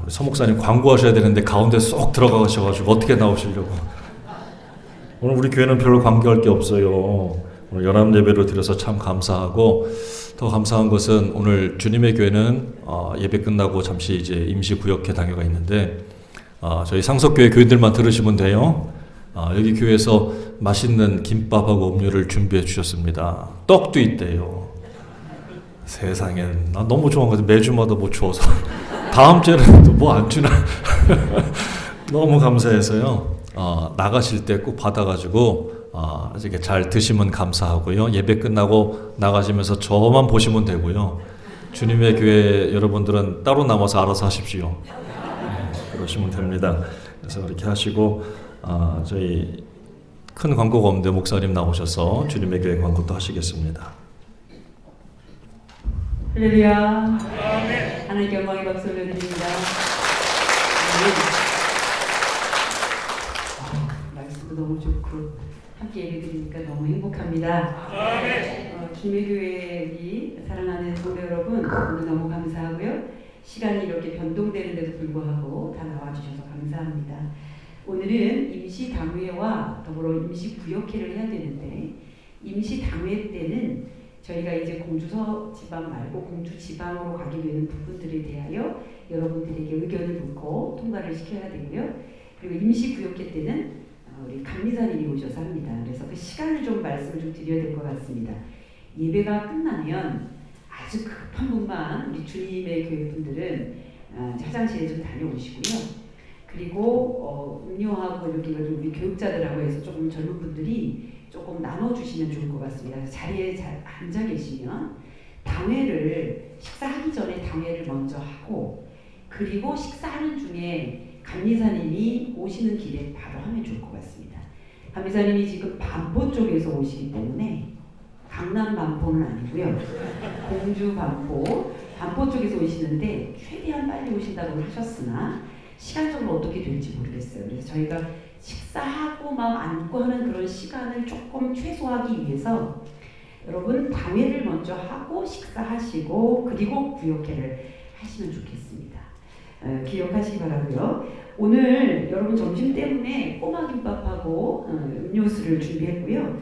우리 서 목사님 광고하셔야 되는데 가운데 쏙 들어가셔가지고 어떻게 나오시려고. 오늘 우리 교회는 별로 관계할 게 없어요. 오늘 연합 예배로 드려서 참 감사하고 더 감사한 것은 오늘 주님의 교회는 예배 끝나고 잠시 이제 임시 구역회 당회가 있는데 저희 상석교회 교인들만 들으시면 돼요. 여기 교회에서 맛있는 김밥하고 음료를 준비해 주셨습니다. 떡도 있대요. 세상엔 나 너무 좋아한 거지. 매주마다 뭐 주어서 다음 주에는 뭐 안 주나. 너무 감사해서요. 나가실 때 꼭 받아가지고 이렇게 잘 드시면 감사하고요. 예배 끝나고 나가시면서 저만 보시면 되고요. 주님의 교회 여러분들은 따로 남아서 알아서 하십시오. 그러시면 됩니다. 그래서 그렇게 하시고 저희 큰 광고가 없는데 목사님 나오셔서 주님의 교회 광고도 하시겠습니다. 할렐루야. 하나님께 영광의 박수 올려드립니다. 말씀도 너무 좋고 함께 예배드리니까 너무 행복합니다. 주님의 교회이 사랑하는 성도 여러분, 오늘 너무 감사하고요. 시간이 이렇게 변동되는데도 불구하고 다 나와주셔서 감사합니다. 오늘은 임시당회와 더불어 임시구역회를 해야 되는데 임시당회 때는 저희가 이제 공주서 지방 말고 공주 지방으로 가게 되는 부분들에 대하여 여러분들에게 의견을 묻고 통과를 시켜야 되고요. 그리고 임시구역회 때는 우리 강리사님이 오셔서 합니다. 그래서 그 시간을 좀 말씀을 좀 드려야 될 것 같습니다. 예배가 끝나면 아주 급한 분만 우리 주님의 교회 분들은 화장실에 좀 다녀오시고요. 그리고 음료하고 이렇게 우리 교육자들하고 해서 조금 젊은 분들이 조금 나눠주시면 좋을 것 같습니다. 자리에 잘 앉아 계시면 당회를 식사하기 전에 당회를 먼저 하고 그리고 식사하는 중에 감리사님이 오시는 길에 바로 하면 좋을 것 같습니다. 감리사님이 지금 반포 쪽에서 오시기 때문에 강남 반포는 아니고요. 공주 반포 쪽에서 오시는데 최대한 빨리 오신다고 하셨으나 시간적으로 어떻게 될지 모르겠어요. 그래서 저희가 식사하고 막 앉고 하는 그런 시간을 조금 최소화하기 위해서 여러분 당회를 먼저 하고 식사하시고 그리고 구역회를 하시면 좋겠습니다. 기억하시기 바라고요. 오늘 여러분 점심 때문에 꼬마김밥하고 음료수를 준비했고요.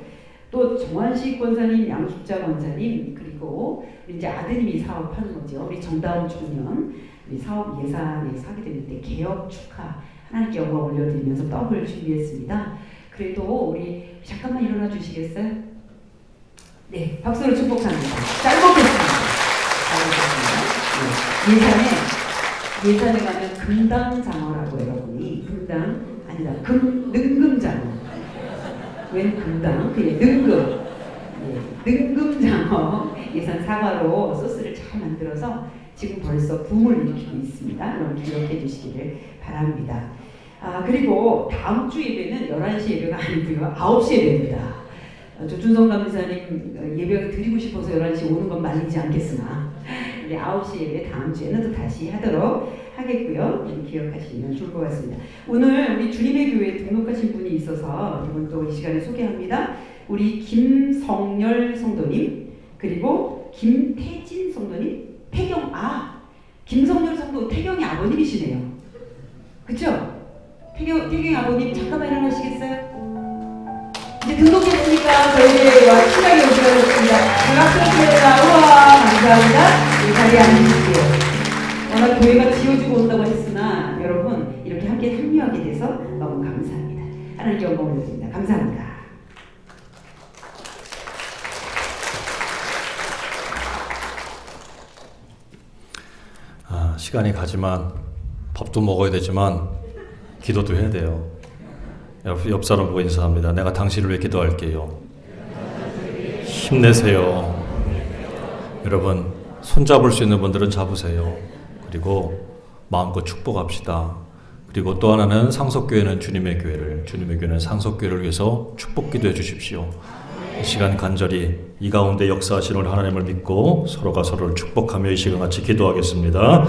또 정환식 권사님, 양숙자 권사님 그리고 이제 아드님이 사업하는 거죠. 우리 정다운 청년 우리 사업 예산에 하게 되는데 개업 축하 하나님께 영광 올려드리면서 떡을 준비했습니다. 그래도 우리 잠깐만 일어나 주시겠어요? 네, 박수로 축복합니다. 잘 먹겠습니다. 네. 예산에 가면 금당장어라고 여러분이 금당 아니다 능금장어. 웬 금당? 그게 능금. 네, 능금장어 예산 사과로 소스를 잘 만들어서 지금 벌써 붐을 일으키고 있습니다. 여러분 기억해 주시기를 바랍니다. 그리고 다음 주 예배는 11시 예배가 아니고요. 9시 예배입니다. 조준성 감사님 예배 드리고 싶어서 11시 오는 건 말리지 않겠으나 9시 예배 다음 주에는 또 다시 하도록 하겠고요. 기억하시면 좋을 것 같습니다. 오늘 우리 주님의 교회에 등록하신 분이 있어서 이번 또 이 시간에 소개합니다. 우리 김성열 성도님 그리고 김태진 성도님 김성열 성도 태경이 아버님이시네요. 그쵸? 태경이 아버님 잠깐만 일어나시겠어요? 이제 등록했으니까 저희와 친하게 오시겠습니다. 반갑습니다. 우와 감사합니다. 이 자리에 앉으십시오. 워낙 교회가 지어주고 온다고 했으나 여러분 이렇게 함께 합류하게 돼서 너무 감사합니다. 하나님께 영광을 올려드립니다. 감사합니다. 시간이 가지만 밥도 먹어야 되지만 기도도 해야 돼요. 옆 사람 보고 인사합니다. 내가 당신을 위해 기도할게요. 힘내세요. 여러분 손잡을 수 있는 분들은 잡으세요. 그리고 마음껏 축복합시다. 그리고 또 하나는 상속교회는 주님의 교회는 상속교회를 위해서 축복 기도해 주십시오. 이 시간 간절히 이 가운데 역사하시는 하나님을 믿고 서로가 서로를 축복하며 이 시간 같이 기도하겠습니다.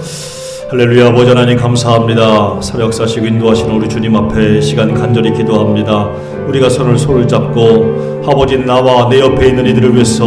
할렐루야. 아버지 하나님 감사합니다. 역사하시고 인도하시는 우리 주님 앞에 시간 간절히 기도합니다. 우리가 서로를 손을 잡고 아버지 나와 내 옆에 있는 이들을 위해서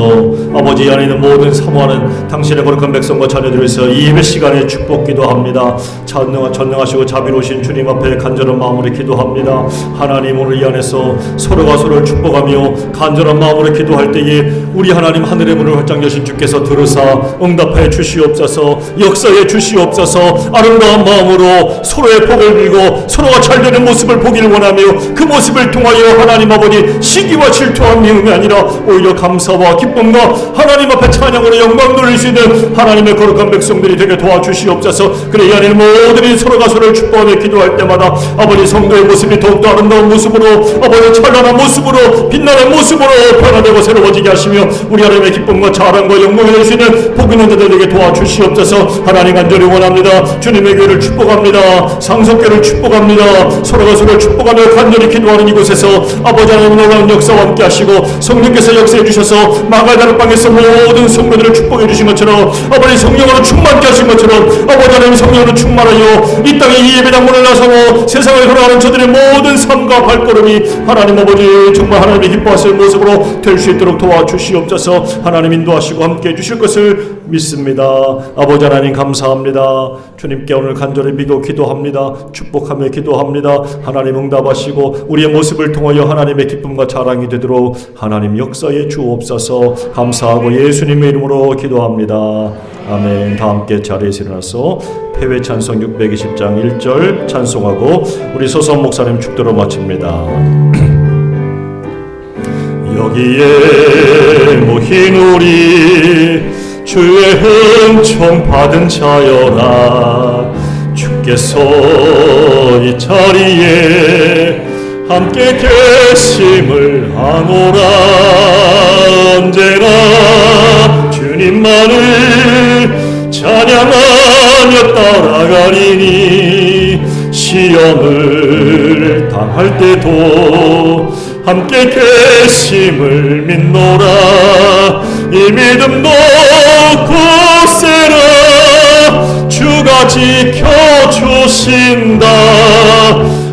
아버지 안에 있는 모든 사모하는 당신의 거룩한 백성과 자녀들을 위해서 이 예배 시간에 축복 기도합니다. 전능하시고 자비로우신 주님 앞에 간절한 마음으로 기도합니다. 하나님 오늘 이 안에서 서로가 서로를 축복하며 간절한 마음으로 기도할 때에 우리 하나님 하늘의 문을 활짝 여신 주께서 들으사 응답하여 주시옵소서. 역사해 주시옵소서. 아름다운 마음으로 서로의 복을 빌고 서로가 잘되는 모습을 보기를 원하며 그 모습을 통하여 하나님 아버지 시기와 질투와 미움이 아니라 오히려 감사와 기쁨과 하나님 앞에 찬양으로 영광 돌릴 수 있는 하나님의 거룩한 백성들이 되게 도와주시옵소서. 그래 이 안에는 모든 서로가 서로를 축복하며 기도할 때마다 아버지 성도의 모습이 더욱더 아름다운 모습으로 아버지 찬란한 모습으로 빛나는 모습으로 변화되고 새로워지게 하시며 우리 하나님의 기쁨과 자랑과 영광을 낼 수 있는 복 있는 자들에게 도와주시옵소서. 하나님 간절히 원합니다. 주님의 교회를 축복합니다. 상속교회를 축복합니다. 서로가 서로를 축복하며 간절히 기도하는 이곳에서 아버지 하나님 놀라운 역사와 함께 하시고 성령께서 역사해 주셔서 마가다락방에서 모든 성도들을 축복해 주신 것처럼 아버지 성령으로 충만케 하신 것처럼 아버지 하나님 성령으로 충만하여 이 땅에 이 예배당 문을 나서고 세상을 걸어가는 저들의 모든 삶과 발걸음이 하나님 아버지 정말 하나님이 기뻐하실 모습으로 될 수 있도록 도와주시옵소서. 하나님 인도하시고 함께 해주실 것을 믿습니다. 아버지 하나님 감사합니다. 주님께 오늘 간절히 믿고 기도합니다. 축복하며 기도합니다. 하나님 응답하시고 우리의 모습을 통하여 하나님의 기쁨과 자랑이 되도록 하나님 역사에 주옵소서. 감사하고 예수님의 이름으로 기도합니다. 아멘. 다 함께 자리에서 일어나서 패회 찬송 620장 1절 찬송하고 우리 소선 목사님 축도로 마칩니다. 여기에 모인 우리 주의 은총 받은 자여라. 주께서 이 자리에 함께 계심을 아노라. 언제나 주님만을 찬양하며 따라가리니 시험을 당할 때도 함께 계심을 믿노라. 이 믿음 놓고 세라. 주가 지켜주신다.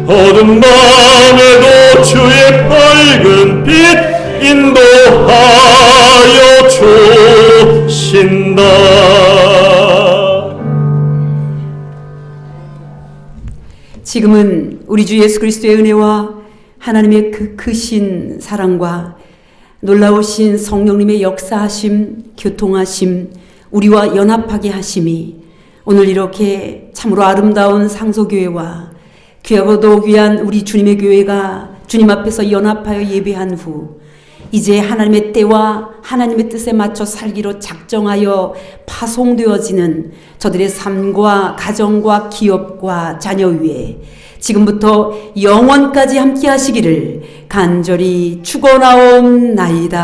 어두운 밤에도 주의 밝은 빛 인도하여 주신다. 지금은 우리 주 예수 그리스도의 은혜와 하나님의 그 크신 사랑과 놀라우신 성령님의 역사하심, 교통하심, 우리와 연합하게 하심이 오늘 이렇게 참으로 아름다운 상소교회와 귀하고도 귀한 우리 주님의 교회가 주님 앞에서 연합하여 예배한 후 이제 하나님의 때와 하나님의 뜻에 맞춰 살기로 작정하여 파송되어지는 저들의 삶과 가정과 기업과 자녀 위에 지금부터 영원까지 함께 하시기를 간절히 축원하옵나이다.